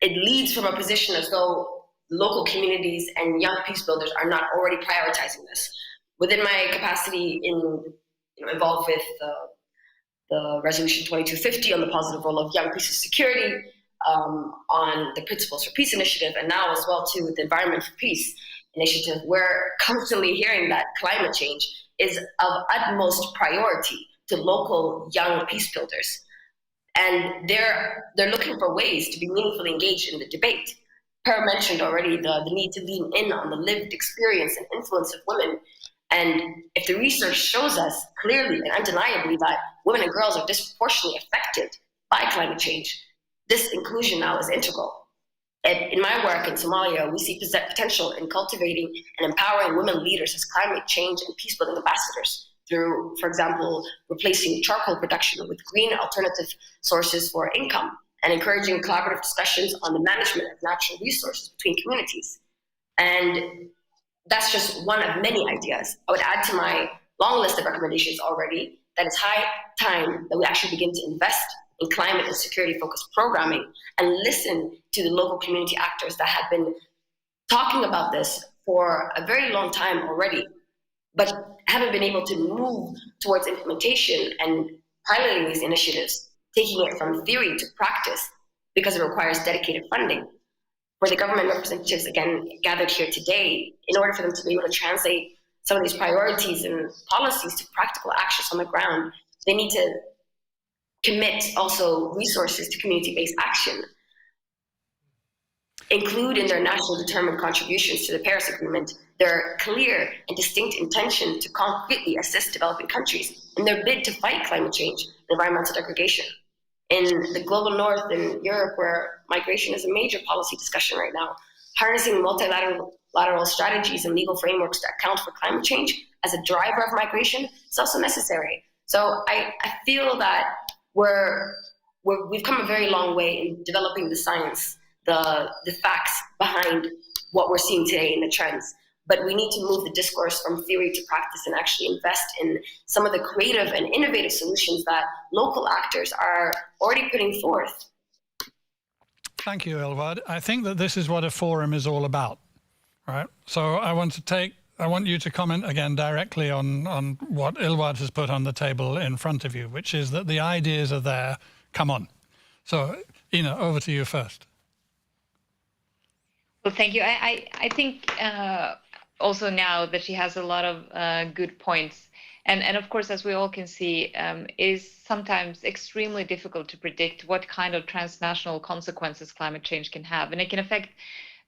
leads from a position as though local communities and young peace builders are not already prioritizing this. Within my capacity involved with the resolution 2250 on the positive role of young peace and security, on the Principles for Peace initiative, and now as well too with the Environment for Peace initiative, we're constantly hearing that climate change is of utmost priority to local young peace builders. And they're looking for ways to be meaningfully engaged in the debate. Per mentioned already the need to lean in on the lived experience and influence of women. And if the research shows us clearly and undeniably that women and girls are disproportionately affected by climate change, this inclusion now is integral. In my work in Somalia, we see potential in cultivating and empowering women leaders as climate change and peace-building ambassadors through, for example, replacing charcoal production with green alternative sources for income and encouraging collaborative discussions on the management of natural resources between communities. And that's just one of many ideas. I would add to my long list of recommendations already that it's high time that we actually begin to invest in climate and security-focused programming and listen to the local community actors that have been talking about this for a very long time already, but haven't been able to move towards implementation and piloting these initiatives, taking it from theory to practice because it requires dedicated funding. For the government representatives, again, gathered here today, in order for them to be able to translate some of these priorities and policies to practical actions on the ground, they need to commit also resources to community-based action, include in their national determined contributions to the Paris Agreement their clear and distinct intention to concretely assist developing countries in their bid to fight climate change and environmental degradation. In the global north in Europe, where migration is a major policy discussion right now, harnessing multilateral strategies and legal frameworks to account for climate change as a driver of migration is also necessary. So I feel that we've come a very long way in developing the science, the facts behind what we're seeing today in the trends. But we need to move the discourse from theory to practice and actually invest in some of the creative and innovative solutions that local actors are already putting forth. Thank you, Ilwad. I think that this is what a forum is all about, right? So I want you to comment again directly on what Ilwad has put on the table in front of you, which is that the ideas are there. Come on. So, Ina, over to you first. Well, thank you. I think also now that she has a lot of good points. And of course, as we all can see, it is sometimes extremely difficult to predict what kind of transnational consequences climate change can have. And it can affect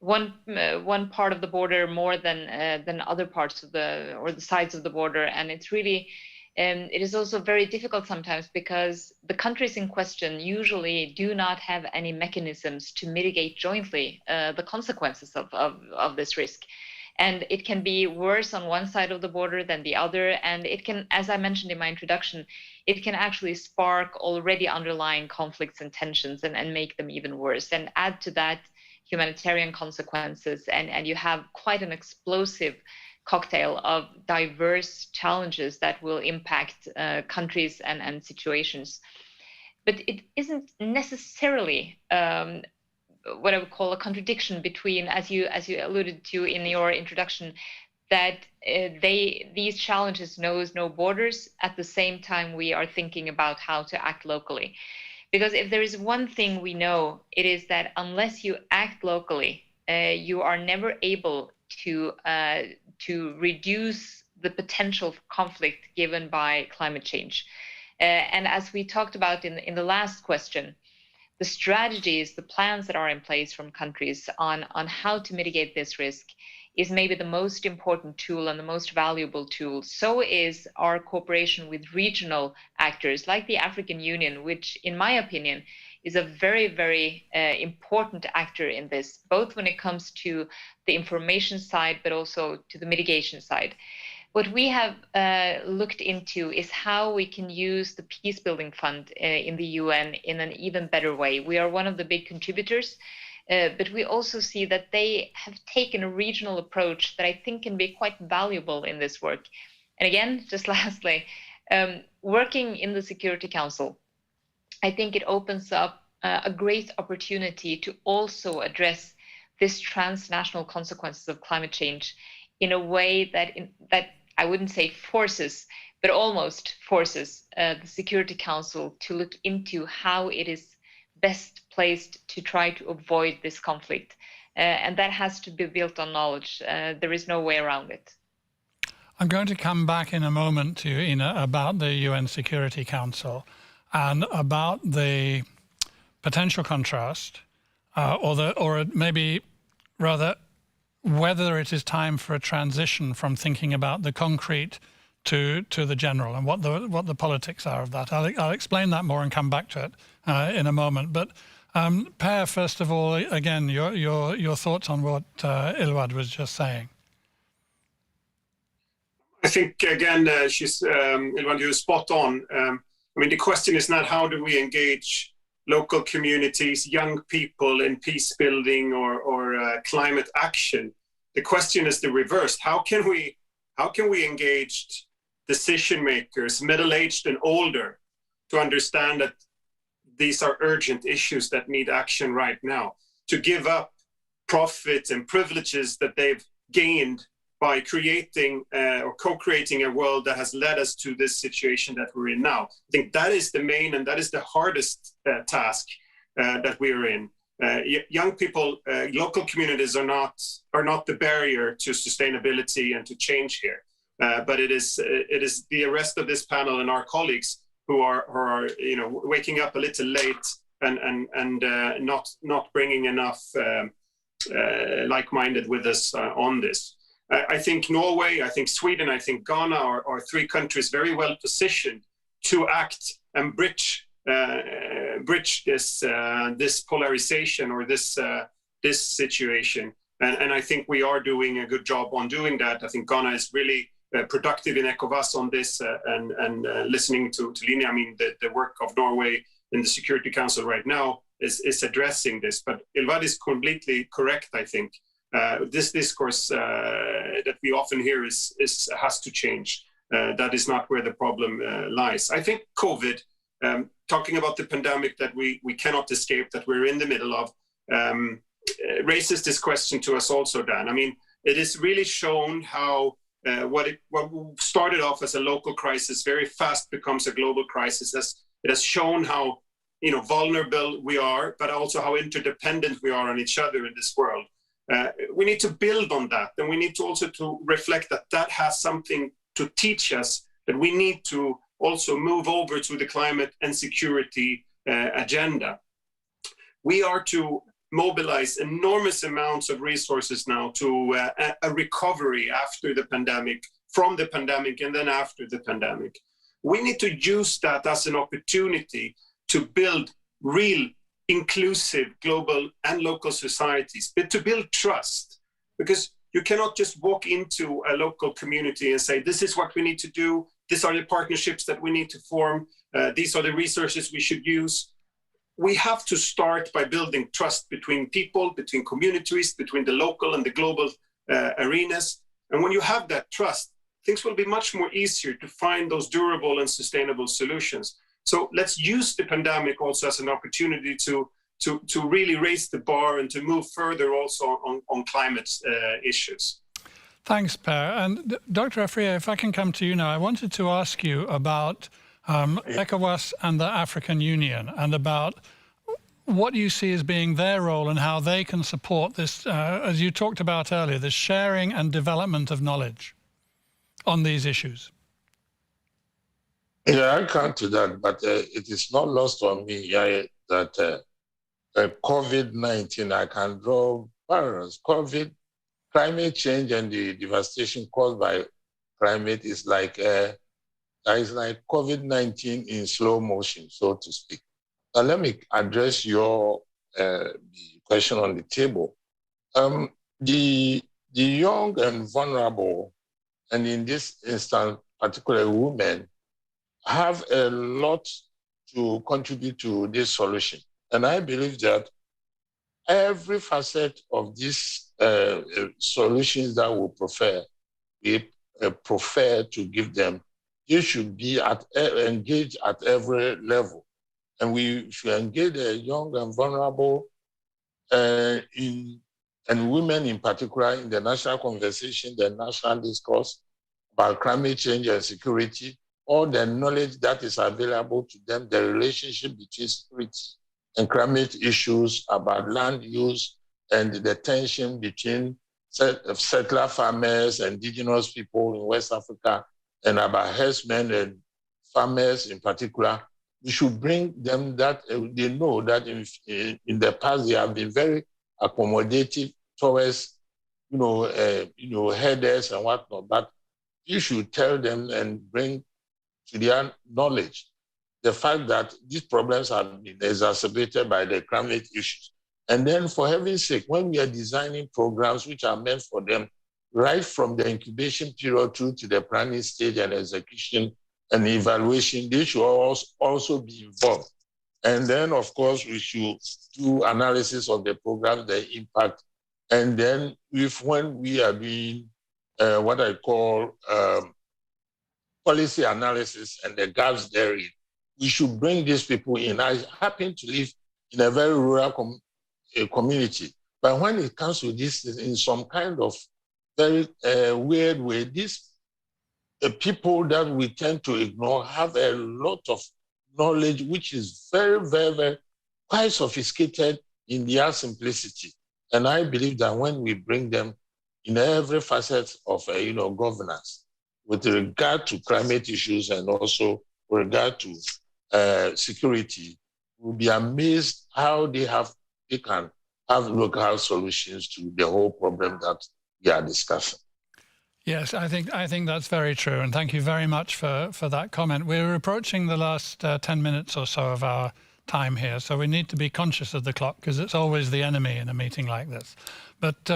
one part of the border more than other parts of the sides of the border. And it's really, it is also very difficult sometimes because the countries in question usually do not have any mechanisms to mitigate jointly the consequences of this risk. And it can be worse on one side of the border than the other. And it can, as I mentioned in my introduction, it can actually spark already underlying conflicts and tensions and make them even worse. And add to that humanitarian consequences, and you have quite an explosive cocktail of diverse challenges that will impact countries and situations. But it isn't necessarily what I would call a contradiction between, as you alluded to in your introduction, that these challenges knows no borders. At the same time, we are thinking about how to act locally. Because if there is one thing we know, it is that unless you act locally, you are never able to reduce the potential conflict given by climate change. And as we talked about in the last question, the strategies, the plans that are in place from countries on how to mitigate this risk is maybe the most important tool and the most valuable tool. So is our cooperation with regional actors like the African Union, which in my opinion is a very, very important actor in this, both when it comes to the information side, but also to the mitigation side. What we have looked into is how we can use the Peace Building Fund in the UN in an even better way. We are one of the big contributors, but we also see that they have taken a regional approach that I think can be quite valuable in this work. And again, just lastly, working in the Security Council, I think it opens up a great opportunity to also address this transnational consequences of climate change in a way that I wouldn't say forces, but almost forces the Security Council to look into how it is best placed to try to avoid this conflict. And that has to be built on knowledge. There is no way around it. I'm going to come back in a moment to you, Ina, about the UN Security Council and about the potential contrast, or maybe rather whether it is time for a transition from thinking about the concrete to the general, and what the politics are of that. I'll explain that more and come back to it in a moment. But Per, first of all, again, your thoughts on what Ilwad was just saying. I think again, Ilwad, you're spot on. I mean, the question is not how do we engage local communities, young people in peace building or climate action. The question is the reverse. How can we engage decision makers, middle-aged and older, to understand that these are urgent issues that need action right now, to give up profits and privileges that they've gained by creating or co-creating a world that has led us to this situation that we're in now. I think that is the main and that is the hardest task that we're in. Young people, local communities are not the barrier to sustainability and to change here. But it is the rest of this panel and our colleagues who are waking up a little late and not bringing enough like-minded with us on this. I think Norway, I think Sweden, I think Ghana are three countries very well positioned to act and bridge this polarization or this situation. And I think we are doing a good job on doing that. I think Ghana is really productive in ECOWAS on this and listening to Line. I mean, the work of Norway in the Security Council right now is addressing this. But Ilwad is completely correct, I think. This discourse that we often hear has to change. That is not where the problem lies. I think COVID, talking about the pandemic that we cannot escape, that we're in the middle of, raises this question to us also, Dan. I mean, it is really shown how what started off as a local crisis very fast becomes a global crisis. It has shown how vulnerable we are, but also how interdependent we are on each other in this world. We need to build on that, and we need to also to reflect that has something to teach us, that we need to also move over to the climate and security agenda. We are to mobilize enormous amounts of resources now to a recovery after the pandemic, from the pandemic, and then after the pandemic. We need to use that as an opportunity to build real inclusive global and local societies, but to build trust, because you cannot just walk into a local community and say, this is what we need to do, these are the partnerships that we need to form, these are the resources we should use. We have to start by building trust between people, between communities, between the local and the global arenas. And when you have that trust, things will be much more easier to find those durable and sustainable solutions. So let's use the pandemic also as an opportunity to really raise the bar and to move further also on climate issues. Thanks, Per. And Dr. Afriyie, if I can come to you now, I wanted to ask you about ECOWAS and the African Union, and about what you see as being their role and how they can support this, as you talked about earlier, the sharing and development of knowledge on these issues. Yeah, I come to that, but it is not lost on me that COVID-19, I can draw parallels. Climate change and the devastation caused by climate is like COVID-19 in slow motion, so to speak. Now, let me address your the question on the table. The young and vulnerable, and in this instance, particularly women, have a lot to contribute to this solution. And I believe that every facet of these solutions that we prefer to give them, you should be engaged at every level. And we should engage the young and vulnerable and women in particular in the national conversation, the national discourse about climate change and security, all the knowledge that is available to them, the relationship between security and climate issues, about land use and the tension between settler farmers and indigenous people in West Africa, and about herdsmen and farmers in particular. We should bring them that they know that in the past they have been very accommodative towards, herders and whatnot. But you should tell them and bring to their knowledge the fact that these problems have been exacerbated by the climate issues. And then, for heaven's sake, when we are designing programs which are meant for them, right from the incubation period through to the planning stage and execution and evaluation, they should also be involved. And then, of course, we should do analysis of the program, the impact. And then, when we are doing what I call policy analysis and the gaps therein, we should bring these people in. I happen to live in a very rural community, but when it comes to this, in some kind of very weird way, these people that we tend to ignore have a lot of knowledge, which is very, very, very quite sophisticated in their simplicity. And I believe that when we bring them in every facet of governance, with regard to climate issues and also with regard to security, we'll be amazed how they can have local solutions to the whole problem that we are discussing. Yes, I think that's very true, and thank you very much for that comment. We're approaching the last 10 minutes or so of our time here, so we need to be conscious of the clock because it's always the enemy in a meeting like this. But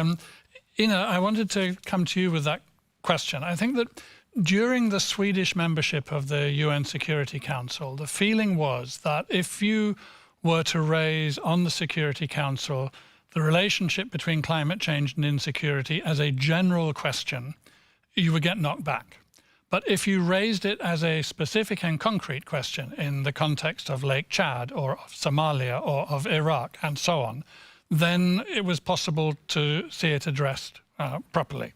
Ina, I wanted to come to you with that question. I think that during the Swedish membership of the UN Security Council, the feeling was that if you were to raise on the Security Council the relationship between climate change and insecurity as a general question, you would get knocked back. But if you raised it as a specific and concrete question in the context of Lake Chad or of Somalia or of Iraq and so on, then it was possible to see it addressed properly.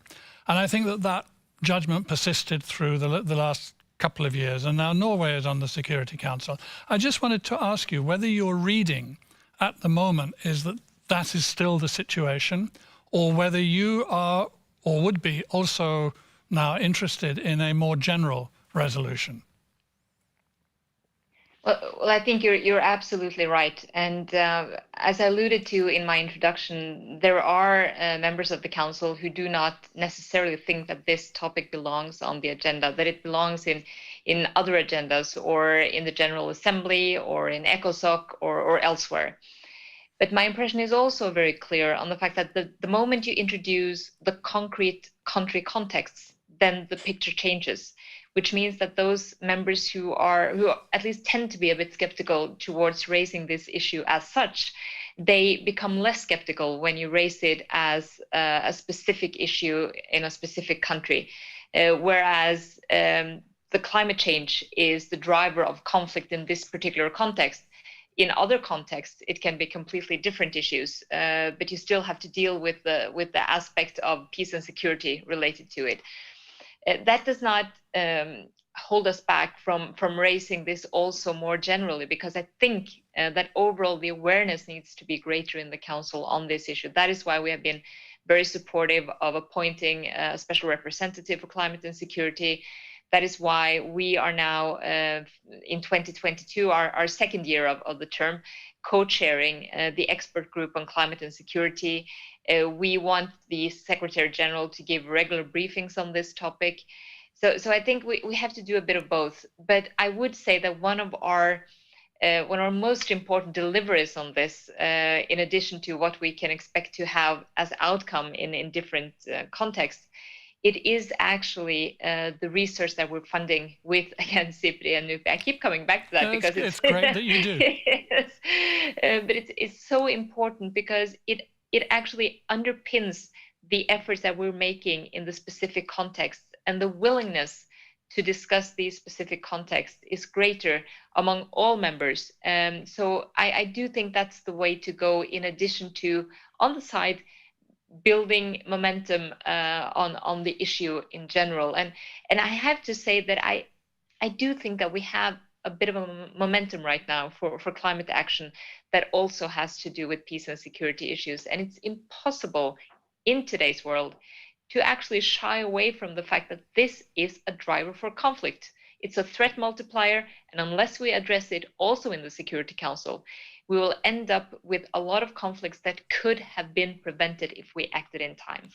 And I think that judgment persisted through the last couple of years, and now Norway is on the Security Council. I just wanted to ask you whether your reading at the moment is that is still the situation, or whether you are or would be also now interested in a more general resolution. Well, I think you're absolutely right. And as I alluded to in my introduction, there are members of the Council who do not necessarily think that this topic belongs on the agenda, that it belongs in other agendas or in the General Assembly or in ECOSOC or elsewhere. But my impression is also very clear on the fact that the moment you introduce the concrete country contexts, then the picture changes, which means that those members who at least tend to be a bit skeptical towards raising this issue as such, they become less skeptical when you raise it as a specific issue in a specific country. Whereas the climate change is the driver of conflict in this particular context. In other contexts, it can be completely different issues, but you still have to deal with the aspect of peace and security related to it. That does not hold us back from raising this also more generally, because I think that overall the awareness needs to be greater in the Council on this issue. That is why we have been very supportive of appointing a special representative for climate and security. That is why we are now, in 2022, our second year of the term, co-chairing the expert group on climate and security. We want the Secretary General to give regular briefings on this topic. So I think we have to do a bit of both. But I would say that one of our most important deliveries on this, in addition to what we can expect to have as outcome in different contexts, it is actually the research that we're funding with, again, SIPRI and NUPI. I keep coming back to that because it's great that you do. Yes. But it's so important because it actually underpins the efforts that we're making in the specific context, and the willingness to discuss these specific contexts is greater among all members. So I do think that's the way to go, in addition to, on the side, building momentum on the issue in general. And I have to say that I do think that we have a bit of a momentum right now for climate action that also has to do with peace and security issues. And it's impossible in today's world to actually shy away from the fact that this is a driver for conflict. It's a threat multiplier, and unless we address it also in the Security Council, we will end up with a lot of conflicts that could have been prevented if we acted in time.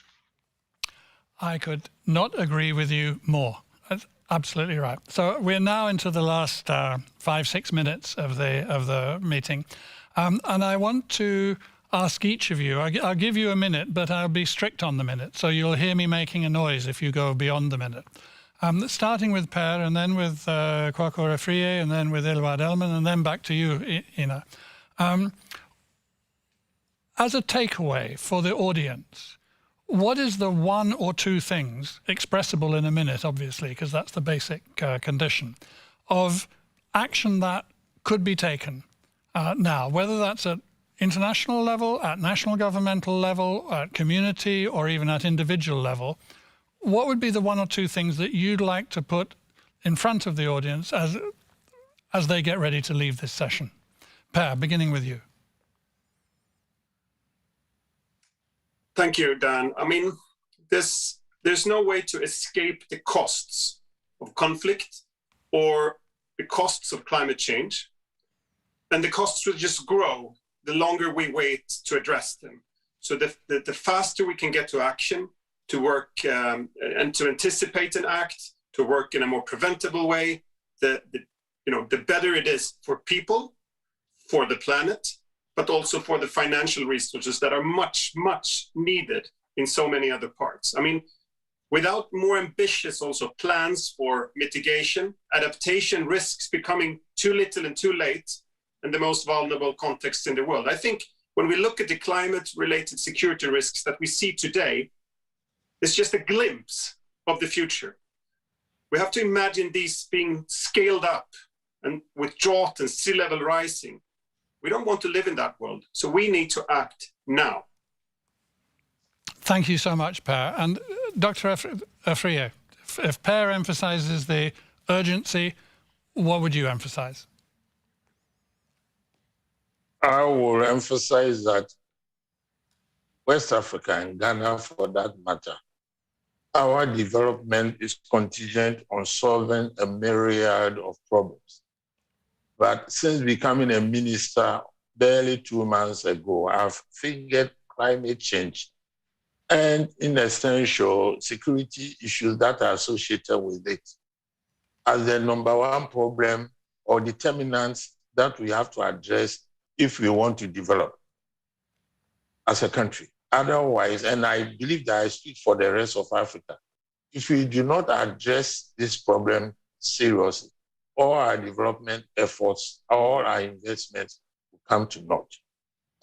I could not agree with you more. That's absolutely right. So we're now into the last 5-6 minutes of the meeting, and I want to ask each of you. I'll give you a minute, but I'll be strict on the minute, so you'll hear me making a noise if you go beyond the minute. Starting with Per, and then with Kwaku Afriyie, and then with Ilwad Elman, and then back to you, Ina. As a takeaway for the audience, what is the one or two things, expressible in a minute, obviously, because that's the basic condition, of action that could be taken now, whether that's at international level, at national governmental level, at community, or even at individual level? What would be the one or two things that you'd like to put in front of the audience as they get ready to leave this session? Per, beginning with you. Thank you, Dan. I mean, there's no way to escape the costs of conflict or the costs of climate change. And the costs will just grow the longer we wait to address them. So the faster we can get to action, to work and to anticipate and act, to work in a more preventable way, the better it is for people, for the planet, but also for the financial resources that are much, much needed in so many other parts. I mean, without more ambitious also plans for mitigation, adaptation risks becoming too little and too late in the most vulnerable contexts in the world. I think when we look at the climate-related security risks that we see today, it's just a glimpse of the future. We have to imagine these being scaled up and with drought and sea level rising. We don't want to live in that world, so we need to act now. Thank you so much, Per. And Dr. Afriyie, if Per emphasizes the urgency, what would you emphasize? I will emphasize that West Africa and Ghana, for that matter, our development is contingent on solving a myriad of problems. But since becoming a minister barely 2 months ago, I've figured climate change and, in essential, security issues that are associated with it as the number one problem or determinants that we have to address if we want to develop as a country. Otherwise, and I believe that I speak for the rest of Africa, if we do not address this problem seriously, all our development efforts, all our investments will come to naught.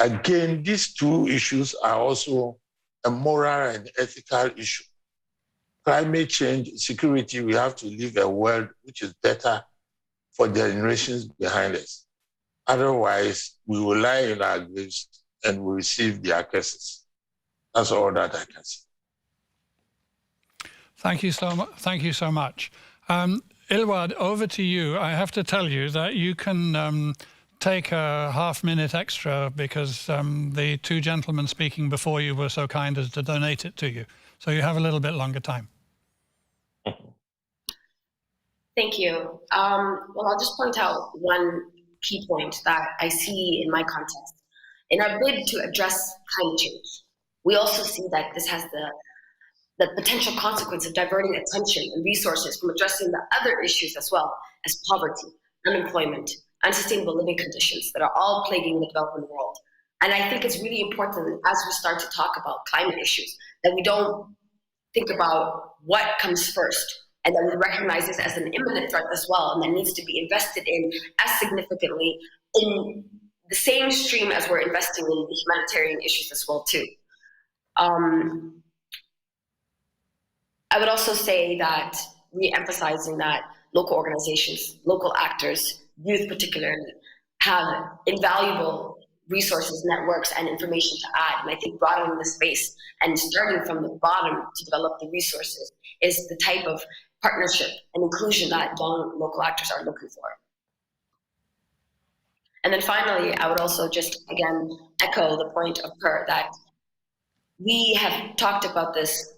Again, these two issues are also a moral and ethical issue. Climate change, security, we have to live a world which is better for generations behind us. Otherwise, we will lie in our graves and will receive their curses. That's all that I can say. Thank you so much. Thank you so much. Ilwad, over to you. I have to tell you that you can take a half-minute extra because the two gentlemen speaking before you were so kind as to donate it to you. So you have a little bit longer time. Thank you. Well, I'll just point out one key point that I see in my context. In our bid to address climate change, we also see that this has the potential consequence of diverting attention and resources from addressing the other issues as well as poverty, unemployment, unsustainable living conditions that are all plaguing the developing world. And I think it's really important as we start to talk about climate issues that we don't think about what comes first, and that we recognize this as an imminent threat as well, and that needs to be invested in as significantly in the same stream as we're investing in the humanitarian issues as well too. I would also say that re-emphasizing that local organizations, local actors, youth particularly, have invaluable resources, networks, and information to add. And I think broadening the space and starting from the bottom to develop the resources is the type of partnership and inclusion that young local actors are looking for. And then finally, I would also just, again, echo the point of Per that we have talked about this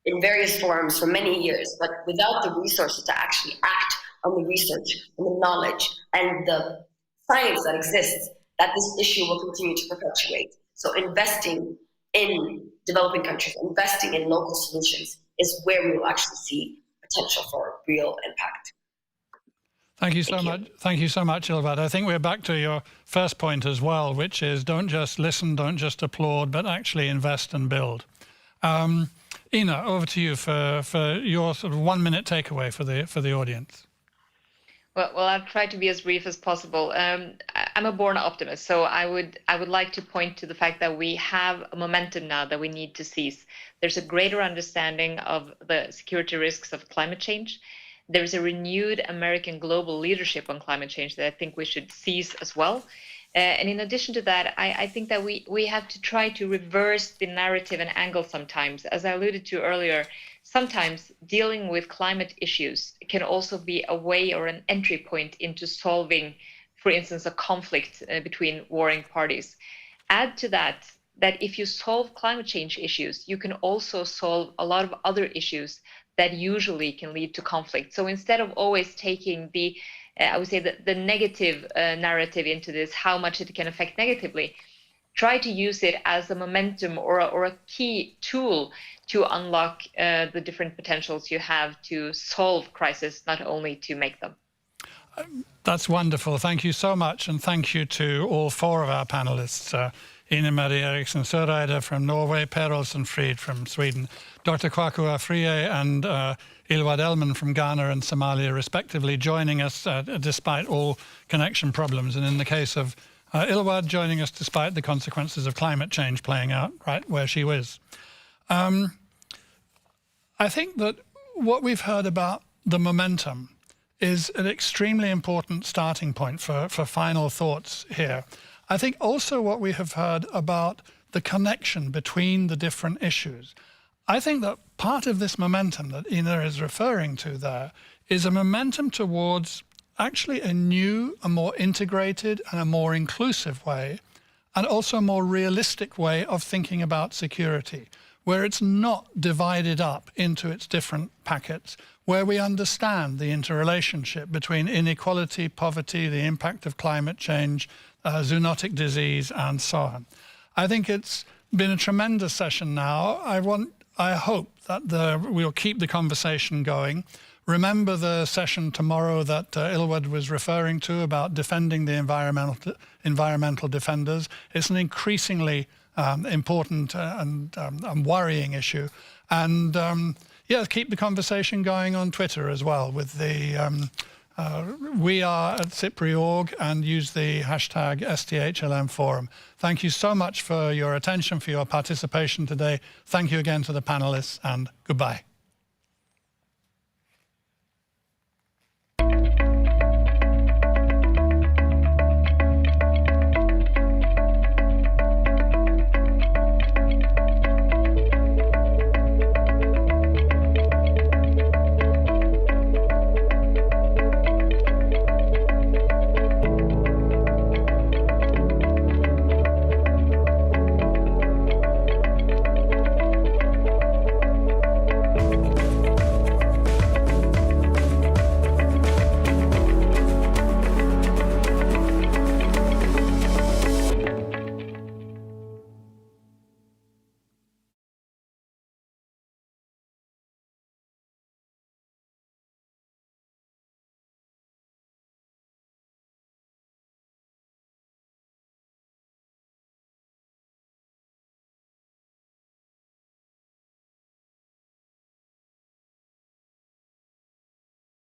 in various forums for many years, but without the resources to actually act on the research and the knowledge and the science that exists, that this issue will continue to perpetuate. So investing in developing countries, investing in local solutions is where we will actually see potential for real impact. Thank you so much. Thank you so much, Ilwad. I think we're back to your first point as well, which is don't just listen, don't just applaud, but actually invest and build. Ina, over to you for your sort of 1 minute takeaway for the audience. Well, I'll try to be as brief as possible. I'm a born optimist, so I would like to point to the fact that we have a momentum now that we need to seize. There's a greater understanding of the security risks of climate change. There's a renewed American global leadership on climate change that I think we should seize as well. And in addition to that, I think that we have to try to reverse the narrative and angle sometimes. As I alluded to earlier, sometimes dealing with climate issues can also be a way or an entry point into solving, for instance, a conflict between warring parties. Add to that if you solve climate change issues, you can also solve a lot of other issues that usually can lead to conflict. So instead of always taking the I would say the negative narrative into this, how much it can affect negatively, try to use it as a momentum or a key tool to unlock the different potentials you have to solve crises, not only to make them. That's wonderful. Thank you so much. And thank you to all four of our panelists, Ina Marie Eriksen Søreide from Norway, Per Olsson Fridh from Sweden, Dr. Kwaku Afriyie and Ilwad Elman from Ghana and Somalia, respectively, joining us despite all connection problems. And in the case of Ilwad, joining us despite the consequences of climate change playing out right where she was. I think that what we've heard about the momentum is an extremely important starting point for final thoughts here. I think also what we have heard about the connection between the different issues. I think that part of this momentum that Ina is referring to there is a momentum towards actually a new, a more integrated and a more inclusive way, and also a more realistic way of thinking about security, where it's not divided up into its different packets, where we understand the interrelationship between inequality, poverty, the impact of climate change, zoonotic disease, and so on. I think it's been a tremendous session now. I hope that we'll keep the conversation going. Remember the session tomorrow that Ilwad was referring to about defending the environmental defenders. It's an increasingly important and worrying issue. And yeah, keep the conversation going on Twitter as well with the we are at SIPRI.org and use the hashtag STHLM Forum. Thank you so much for your attention, for your participation today. Thank you again to the panelists, and goodbye.